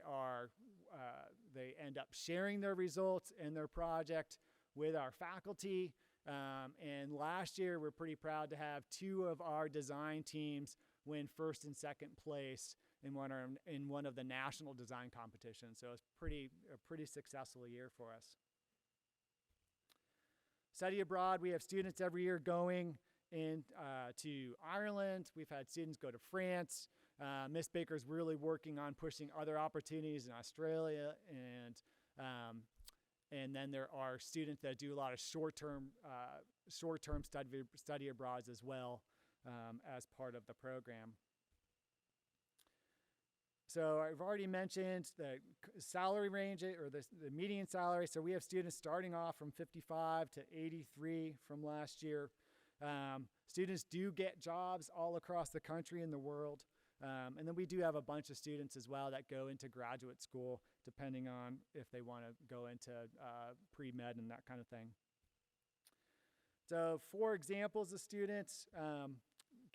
end up sharing their results and their project with our faculty. And last year, we're pretty proud to have 2 of our design teams win 1st and 2nd place in one of the national design competitions. So it's a pretty successful year for us. Study abroad, we have students every year going to Ireland. We've had students go to France. Miss Baker's really working on pushing other opportunities in Australia, and then there are students that do a lot of short-term study abroads as well, as part of the program. So I've already mentioned the salary range, or the median salary. So we have students starting off from 55 to 83 from last year. Students do get jobs all across the country and the world. And then we do have a bunch of students as well that go into graduate school, depending on if they want to go into pre-med and that kind of thing. So 4 examples of students.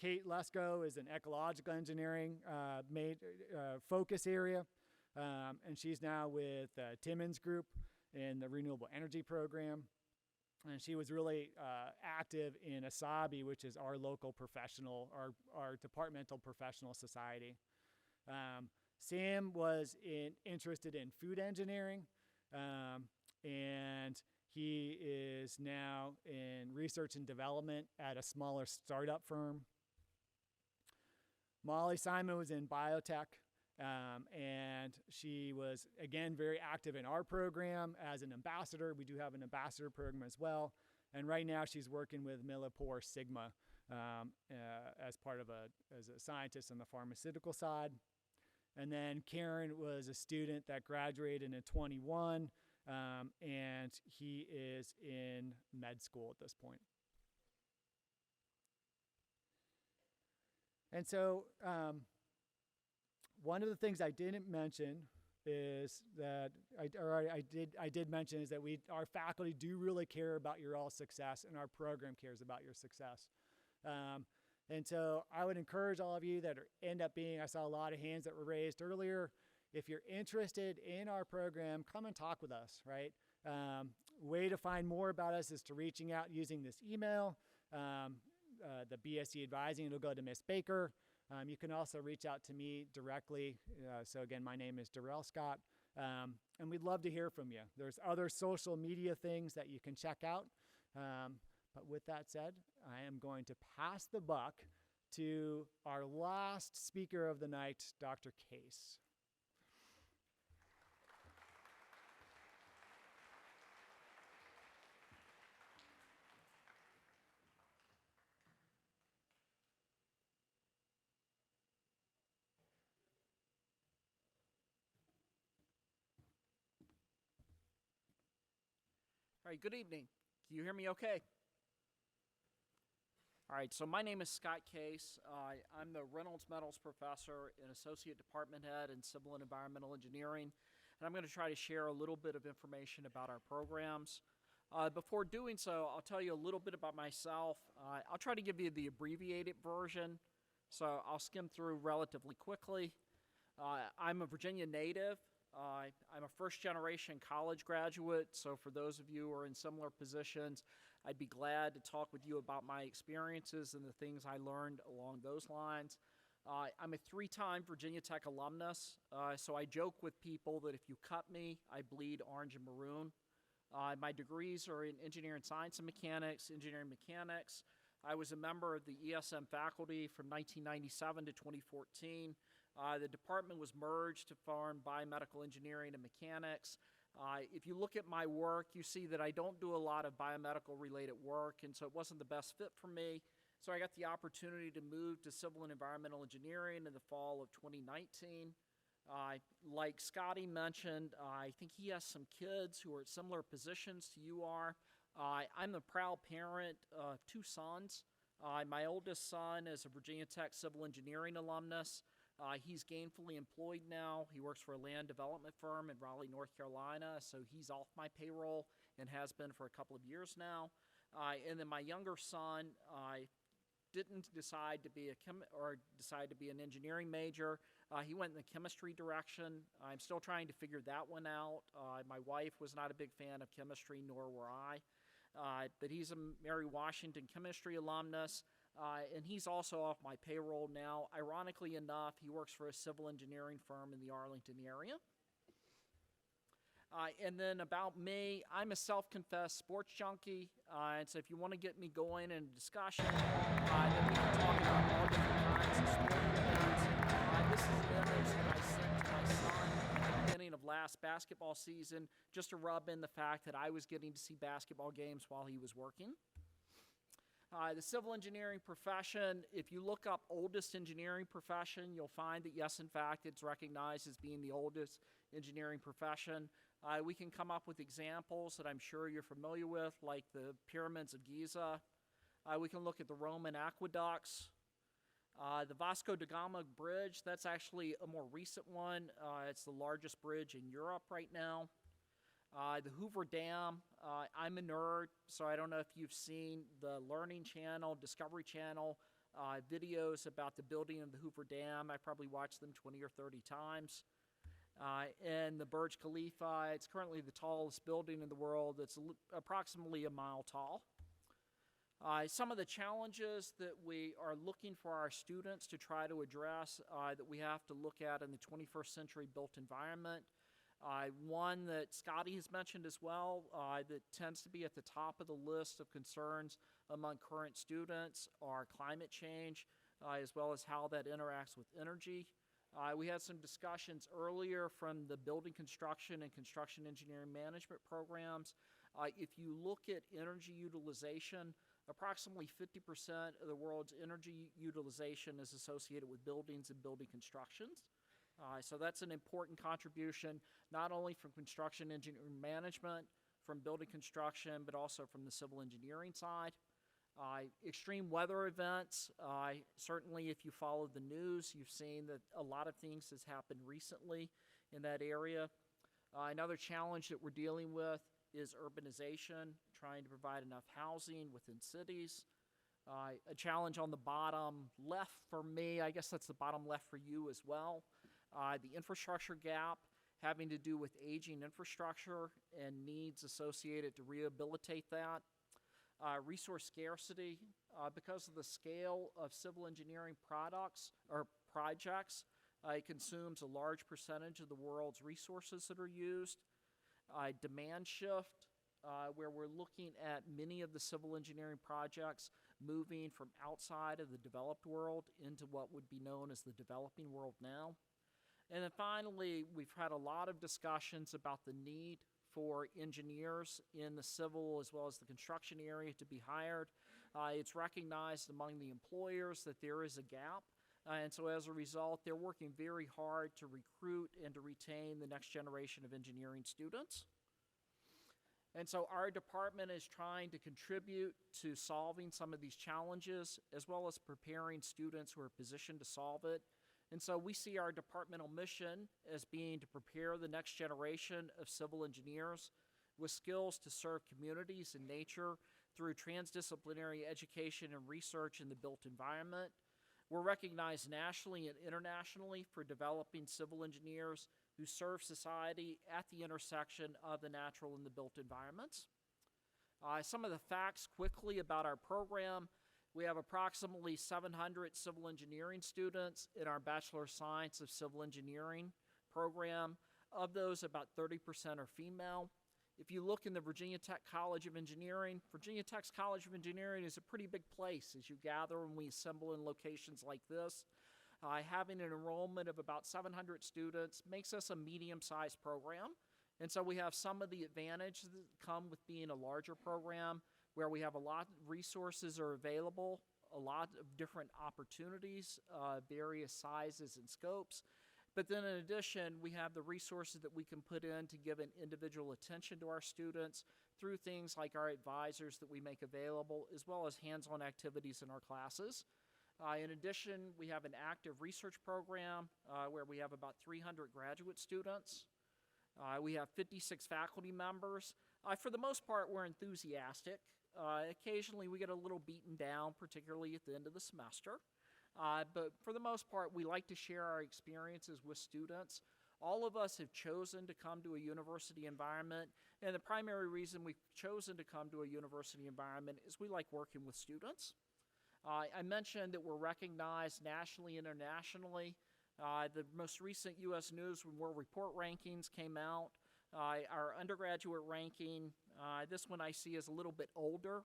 Kate Lesko is an ecological engineering focus area, and she's now with Timmons Group in the renewable energy program. And she was really active in ASABI, which is our local professional, our departmental professional society. Sam was interested in food engineering, and he is now in research and development at a smaller startup firm. Molly Simon was in biotech, and she was, again, very active in our program as an ambassador. We do have an ambassador program as well. And right now she's working with Millipore Sigma as part of as a scientist on the pharmaceutical side. And then Karen was a student that graduated in 21, and he is in med school at this point. And so one of the things I didn't mention is that, I did mention is that our faculty do really care about your all success, and our program cares about your success. And so I would encourage all of you that end up being, I saw a lot of hands that were raised earlier. If you're interested in our program, come and talk with us, right? Way to find more about us is to reaching out using this email. The BSE advising, it'll go to Miss Baker. You can also reach out to me directly. So again, my name is Darrell Scott, and we'd love to hear from you. There's other social media things that you can check out. But with that said, I am going to pass the buck to our last speaker of the night, Dr. Case. All right, good evening. Can you hear me okay? All right, so my name is Scott Case. I'm the Reynolds Metals Professor and Associate Department Head in Civil and Environmental Engineering, and I'm going to try to share a little bit of information about our programs. Before doing so, I'll tell you a little bit about myself. I'll try to give you the abbreviated version, so I'll skim through relatively quickly. I'm a Virginia native. I'm a first-generation college graduate, so for those of you who are in similar positions, I'd be glad to talk with you about my experiences and the things I learned along those lines. I'm a 3-time Virginia Tech alumnus, so I joke with people that if you cut me, I bleed orange and maroon. My degrees are in engineering science and mechanics, engineering mechanics. I was a member of the ESM faculty from 1997 to 2014. The department was merged to form biomedical engineering and mechanics. If you look at my work, you see that I don't do a lot of biomedical related work, and so it wasn't the best fit for me. So I got the opportunity to move to civil and environmental engineering in the fall of 2019. Like Scotty mentioned, I think he has some kids who are at similar positions to you are. I'm the proud parent of 2 sons. My oldest son is a Virginia Tech civil engineering alumnus. He's gainfully employed now. He works for a land development firm in Raleigh, North Carolina, so he's off my payroll and has been for a couple of years now. And then my younger son didn't decide to be an engineering major. He went in the chemistry direction. I'm still trying to figure that one out. My wife was not a big fan of chemistry, nor were I. But he's a Mary Washington chemistry alumnus. And he's also off my payroll now. Ironically enough, he works for a civil engineering firm in the Arlington area. And then about me, I'm a self-confessed sports junkie. And so if you want to get me going in a discussion, then we can talk about all different kinds of sports events. This is an image that I sent to my son at the beginning of last basketball season, just to rub in the fact that I was getting to see basketball games while he was working. The civil engineering profession, if you look up oldest engineering profession, you'll find that yes, in fact, it's recognized as being the oldest engineering profession. We can come up with examples that I'm sure you're familiar with, like the pyramids of Giza. We can look at the Roman aqueducts. The Vasco da Gama Bridge, that's actually a more recent one. It's the largest bridge in Europe right now. The Hoover Dam, I'm a nerd, so I don't know if you've seen the Learning Channel, Discovery Channel videos about the building of the Hoover Dam. I probably watched them 20 or 30 times. And the Burj Khalifa, it's currently the tallest building in the world. It's approximately a mile tall. Some of the challenges that we are looking for our students to try to address that we have to look at in the 21st century built environment. One that Scotty has mentioned as well that tends to be at the top of the list of concerns among current students are climate change, as well as how that interacts with energy. We had some discussions earlier from the building construction and construction engineering management programs. If you look at energy utilization, approximately 50% of the world's energy utilization is associated with buildings and building constructions. So that's an important contribution, not only from construction engineering management, from building construction, but also from the civil engineering side. Extreme weather events, certainly if you follow the news, you've seen that a lot of things has happened recently in that area. Another challenge that we're dealing with is urbanization, trying to provide enough housing within cities. A challenge on the bottom left for me, I guess that's the bottom left for you as well. The infrastructure gap having to do with aging infrastructure and needs associated to rehabilitate that. Resource scarcity, because of the scale of civil engineering products or projects, it consumes a large percentage of the world's resources that are used. Demand shift, where we're looking at many of the civil engineering projects moving from outside of the developed world into what would be known as the developing world now. And then finally, we've had a lot of discussions about the need for engineers in the civil as well as the construction area to be hired. It's recognized among the employers that there is a gap. And so as a result, they're working very hard to recruit and to retain the next generation of engineering students. And so our department is trying to contribute to solving some of these challenges, as well as preparing students who are positioned to solve it. And so we see our departmental mission as being to prepare the next generation of civil engineers with skills to serve communities and nature through transdisciplinary education and research in the built environment. We're recognized nationally and internationally for developing civil engineers who serve society at the intersection of the natural and the built environments. Some of the facts quickly about our program. We have approximately 700 civil engineering students in our Bachelor of Science of Civil Engineering program. Of those, about 30% are female. If you look in the Virginia Tech College of Engineering, Virginia Tech's College of Engineering is a pretty big place as you gather when we assemble in locations like this. Having an enrollment of about 700 students makes us a medium-sized program. And so we have some of the advantages that come with being a larger program, where we have a lot of resources are available, a lot of different opportunities, various sizes and scopes. But then in addition, we have the resources that we can put in to give an individual attention to our students through things like our advisors that we make available, as well as hands-on activities in our classes. In addition, we have an active research program where we have about 300 graduate students. We have 56 faculty members. For the most part, we're enthusiastic. Occasionally, we get a little beaten down, particularly at the end of the semester. But for the most part, we like to share our experiences with students. All of us have chosen to come to a university environment, and the primary reason we've chosen to come to a university environment is we like working with students. I mentioned that we're recognized nationally and internationally. The most recent U.S. News and World Report rankings came out. Our undergraduate ranking, this one I see is a little bit older.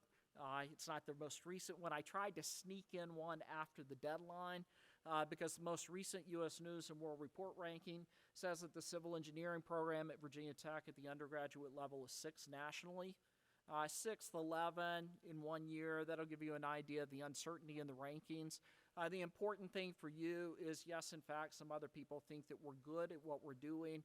It's not the most recent one. I tried to sneak in one after the deadline because the most recent U.S. News and World Report ranking says that the civil engineering program at Virginia Tech at the undergraduate level is 6th nationally. 6th, 11 in 1 year. That'll give you an idea of the uncertainty in the rankings. The important thing for you is, yes, in fact, some other people think that we're good at what we're doing.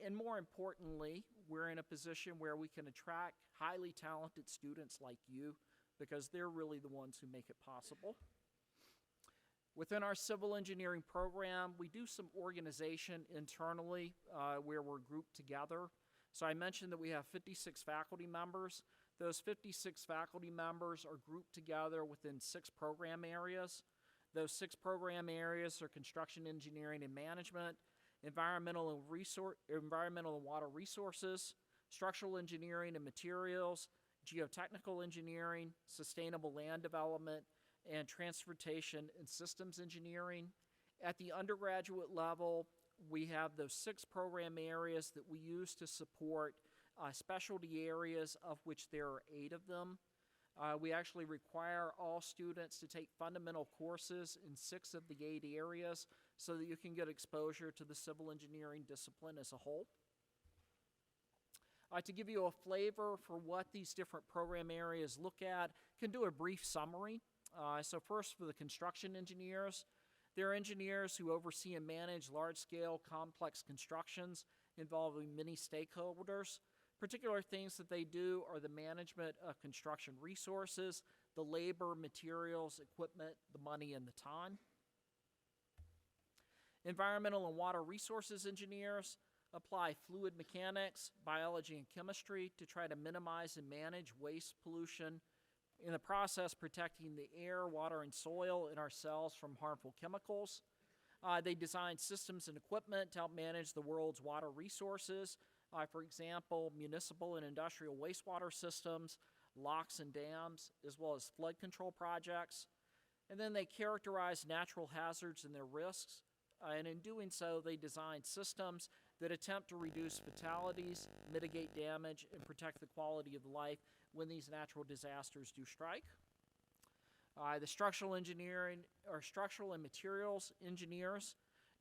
And more importantly, we're in a position where we can attract highly talented students like you because they're really the ones who make it possible. Within our civil engineering program, we do some organization internally where we're grouped together. So I mentioned that we have 56 faculty members. Those 56 faculty members are grouped together within 6 program areas. Those 6 program areas are construction engineering and management, environmental and water resources, structural engineering and materials, geotechnical engineering, sustainable land development, and transportation and systems engineering. At the undergraduate level, we have those 6 program areas that we use to support specialty areas, of which there are 8 of them. We actually require all students to take fundamental courses in 6 of the 8 areas so that you can get exposure to the civil engineering discipline as a whole. To give you a flavor for what these different program areas look at, can do a brief summary. So first, for the construction engineers, they're engineers who oversee and manage large-scale, complex constructions involving many stakeholders. Particular things that they do are the management of construction resources, the labor, materials, equipment, the money, and the time. Environmental and water resources engineers apply fluid mechanics, biology, and chemistry to try to minimize and manage waste pollution, in the process protecting the air, water, and soil in our cells from harmful chemicals. They design systems and equipment to help manage the world's water resources. For example, municipal and industrial wastewater systems, locks and dams, as well as flood control projects. And then they characterize natural hazards and their risks. And in doing so, they design systems that attempt to reduce fatalities, mitigate damage, and protect the quality of life when these natural disasters do strike. The structural engineering or structural and materials engineers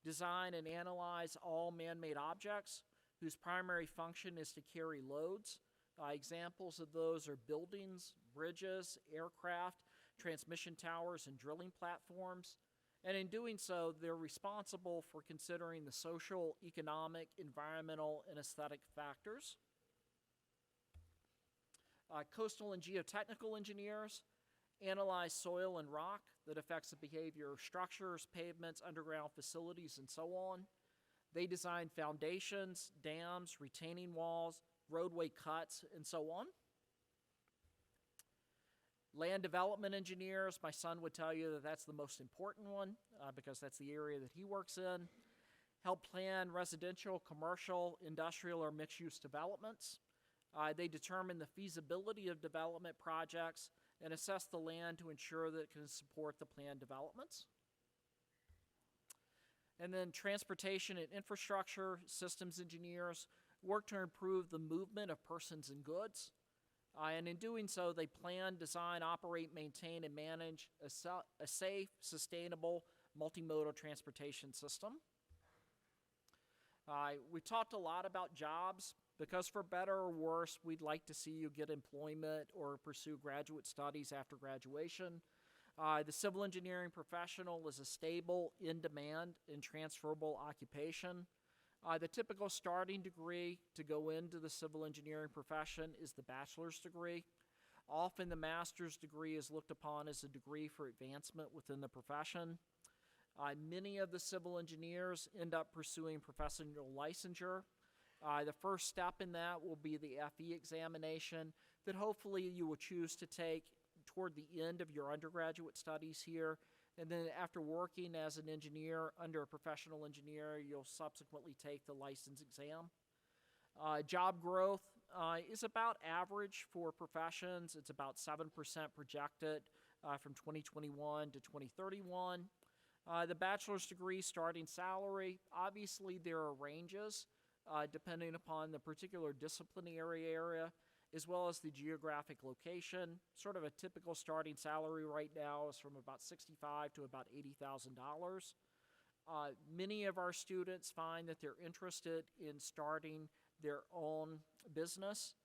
design and analyze all man-made objects whose primary function is to carry loads. Examples of those are buildings, bridges, aircraft, transmission towers, and drilling platforms. And in doing so, they're responsible for considering the social, economic, environmental, and aesthetic factors. Coastal and geotechnical engineers analyze soil and rock that affects the behavior of structures, pavements, underground facilities, and so on. They design foundations, dams, retaining walls, roadway cuts, and so on. Land development engineers, my son would tell you that that's the most important one because that's the area that he works in. Help plan residential, commercial, industrial, or mixed-use developments. They determine the feasibility of development projects and assess the land to ensure that it can support the planned developments. And then transportation and infrastructure systems engineers work to improve the movement of persons and goods. And in doing so, they plan, design, operate, maintain, and manage a safe, sustainable, multimodal transportation system. We talked a lot about jobs because for better or worse, we'd like to see you get employment or pursue graduate studies after graduation. The civil engineering professional is a stable, in-demand, and transferable occupation. The typical starting degree to go into the civil engineering profession is the bachelor's degree. Often the master's degree is looked upon as a degree for advancement within the profession. Many of the civil engineers end up pursuing professional licensure. The first step in that will be the FE examination that hopefully you will choose to take toward the end of your undergraduate studies here. And then after working as an engineer under a professional engineer, you'll subsequently take the license exam. Job growth is about average for professions. It's about 7% projected from 2021 to 2031. The bachelor's degree starting salary, obviously there are ranges depending upon the particular disciplinary area as well as the geographic location. Sort of a typical starting salary right now is from about $65,000 to about $80,000. Many of our students find that they're interested in starting their own business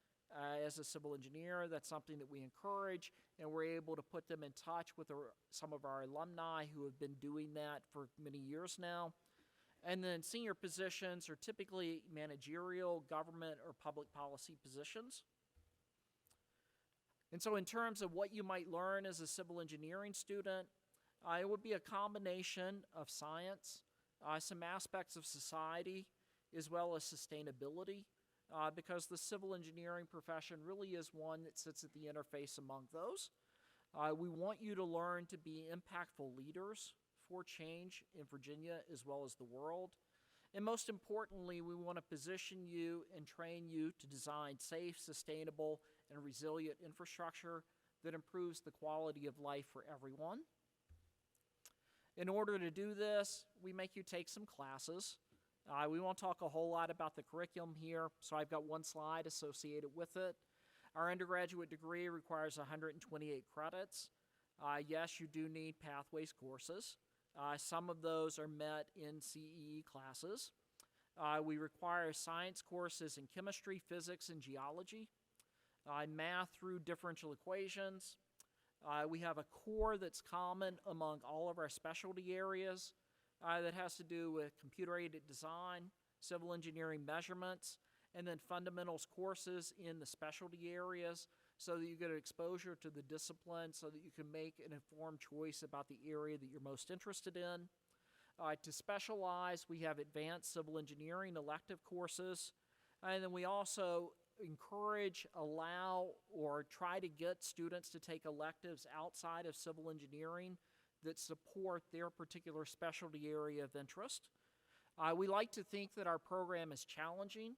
as a civil engineer. That's something that we encourage, and we're able to put them in touch with some of our alumni who have been doing that for many years now. And then senior positions are typically managerial, government, or public policy positions. And so in terms of what you might learn as a civil engineering student, it would be a combination of science, some aspects of society, as well as sustainability. because the civil engineering profession really is one that sits at the interface among those. We want you to learn to be impactful leaders for change in Virginia as well as the world. And most importantly, we want to position you and train you to design safe, sustainable, and resilient infrastructure that improves the quality of life for everyone. In order to do this, we make you take some classes. We won't talk a whole lot about the curriculum here, so I've got one slide associated with it. Our undergraduate degree requires 128 credits. Yes, you do need pathways courses. Some of those are met in CEE classes. We require science courses in chemistry, physics, and geology, math through differential equations. We have a core that's common among all of our specialty areas that has to do with computer-aided design, civil engineering measurements, and then fundamentals courses in the specialty areas so that you get exposure to the discipline so that you can make an informed choice about the area that you're most interested in. To specialize, we have advanced civil engineering elective courses, and then we also encourage, allow, or try to get students to take electives outside of civil engineering that support their particular specialty area of interest. We like to think that our program is challenging.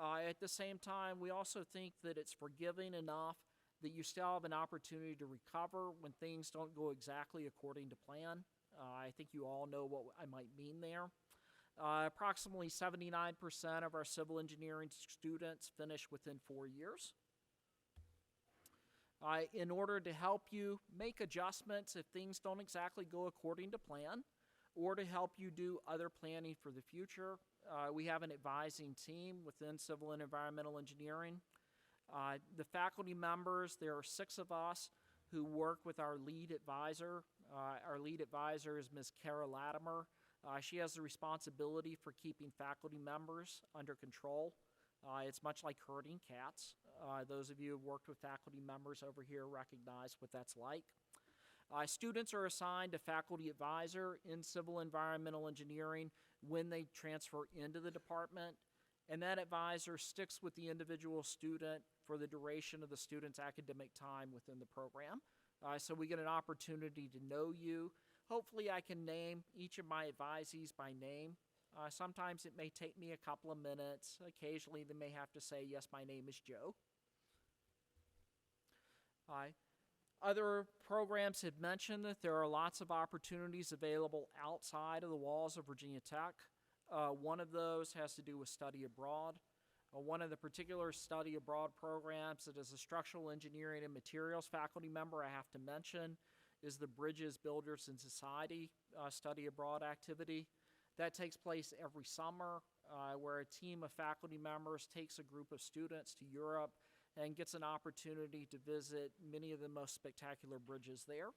At the same time, we also think that it's forgiving enough that you still have an opportunity to recover when things don't go exactly according to plan. I think you all know what I might mean there. Approximately 79% of our civil engineering students finish within 4 years. In order to help you make adjustments if things don't exactly go according to plan, or to help you do other planning for the future, we have an advising team within civil and environmental engineering. The faculty members, there are 6 of us who work with our lead advisor. Our lead advisor is Ms. Kara Latimer. She has the responsibility for keeping faculty members under control. It's much like herding cats. Those of you who have worked with faculty members over here recognize what that's like. Students are assigned a faculty advisor in civil environmental engineering when they transfer into the department, and that advisor sticks with the individual student for the duration of the student's academic time within the program. So we get an opportunity to know you. Hopefully I can name each of my advisees by name. Sometimes it may take me a couple of minutes. Occasionally they may have to say, yes, my name is Joe. Other programs have mentioned that there are lots of opportunities available outside of the walls of Virginia Tech. One of those has to do with study abroad. One of the particular study abroad programs that is a structural engineering and materials faculty member I have to mention is the Bridges, Builders, and Society study abroad activity. That takes place every summer where a team of faculty members takes a group of students to Europe and gets an opportunity to visit many of the most spectacular bridges there.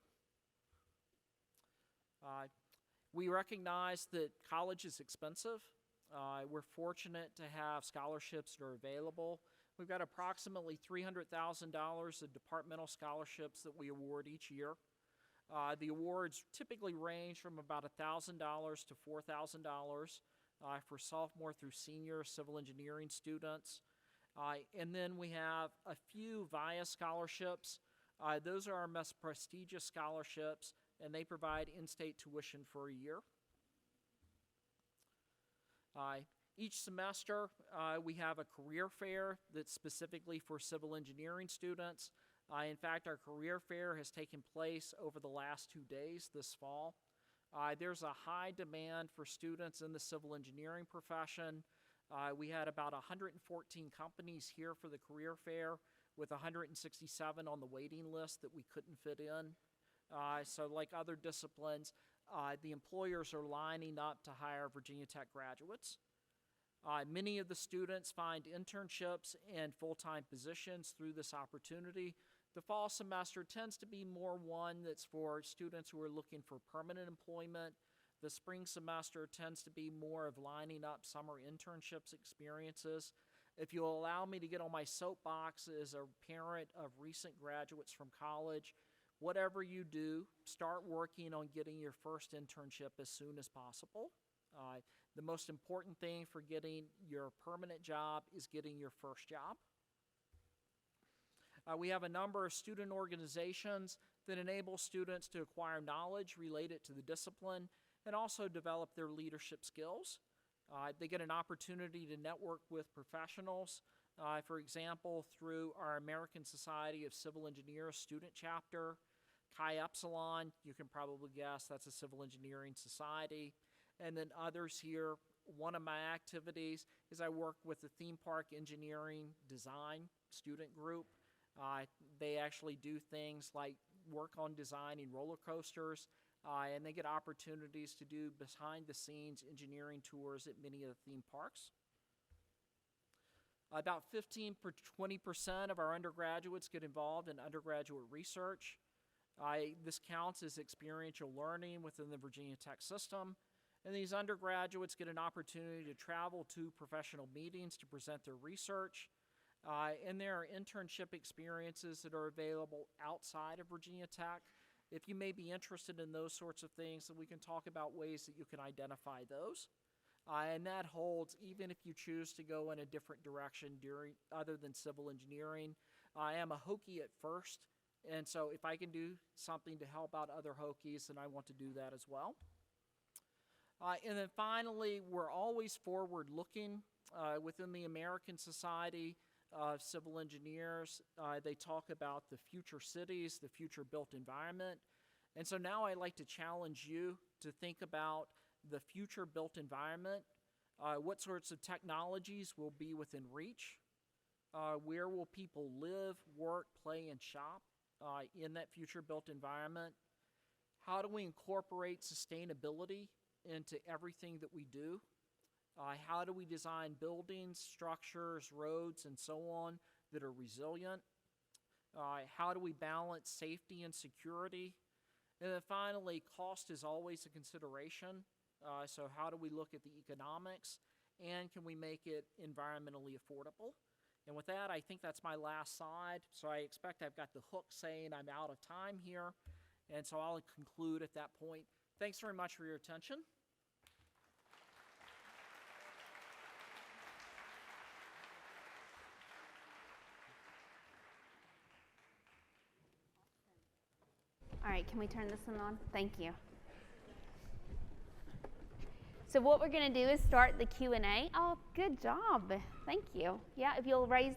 We recognize that college is expensive. We're fortunate to have scholarships that are available. We've got approximately $300,000 of departmental scholarships that we award each year. The awards typically range from about $1,000 to $4,000 for sophomore through senior civil engineering students. And then we have a few VIA scholarships. Those are our most prestigious scholarships, and they provide in-state tuition for a year. Each semester, we have a career fair that's specifically for civil engineering students. In fact, our career fair has taken place over the last 2 days this fall. There's a high demand for students in the civil engineering profession. We had about 114 companies here for the career fair with 167 on the waiting list that we couldn't fit in. So like other disciplines, the employers are lining up to hire Virginia Tech graduates. Many of the students find internships and full-time positions through this opportunity. The fall semester tends to be more one that's for students who are looking for permanent employment. The spring semester tends to be more of lining up summer internships experiences. If you'll allow me to get on my soapbox as a parent of recent graduates from college, whatever you do, start working on getting your first internship as soon as possible. The most important thing for getting your permanent job is getting your first job. We have a number of student organizations that enable students to acquire knowledge related to the discipline and also develop their leadership skills. They get an opportunity to network with professionals, for example, through our American Society of Civil Engineers student chapter, Chi Epsilon, you can probably guess that's a civil engineering society, and then others here. One of my activities is I work with the theme park engineering design student group. They actually do things like work on designing roller coasters, and they get opportunities to do behind-the-scenes engineering tours at many of the theme parks. About 15-20% of our undergraduates get involved in undergraduate research. This counts as experiential learning within the Virginia Tech system, and these undergraduates get an opportunity to travel to professional meetings to present their research. And there are internship experiences that are available outside of Virginia Tech. If you may be interested in those sorts of things, then we can talk about ways that you can identify those. And that holds even if you choose to go in a different direction other than civil engineering. I am a Hokie at first, and so if I can do something to help out other Hokies, then I want to do that as well. And then finally, we're always forward-looking within the American Society of Civil Engineers. They talk about the future cities, the future built environment. And so now I'd like to challenge you to think about the future built environment. What sorts of technologies will be within reach? Where will people live, work, play, and shop in that future built environment? How do we incorporate sustainability into everything that we do? How do we design buildings, structures, roads, and so on that are resilient? How do we balance safety and security? And then finally, cost is always a consideration. So how do we look at the economics, and can we make it environmentally affordable? And with that, I think that's my last slide. So I expect I've got the hook saying I'm out of time here, and so I'll conclude at that point. Thanks very much for your attention. All right, can we turn this one on? Thank you. So what we're going to do is start the Q&A. Oh, good job. Thank you. Yeah, if you'll raise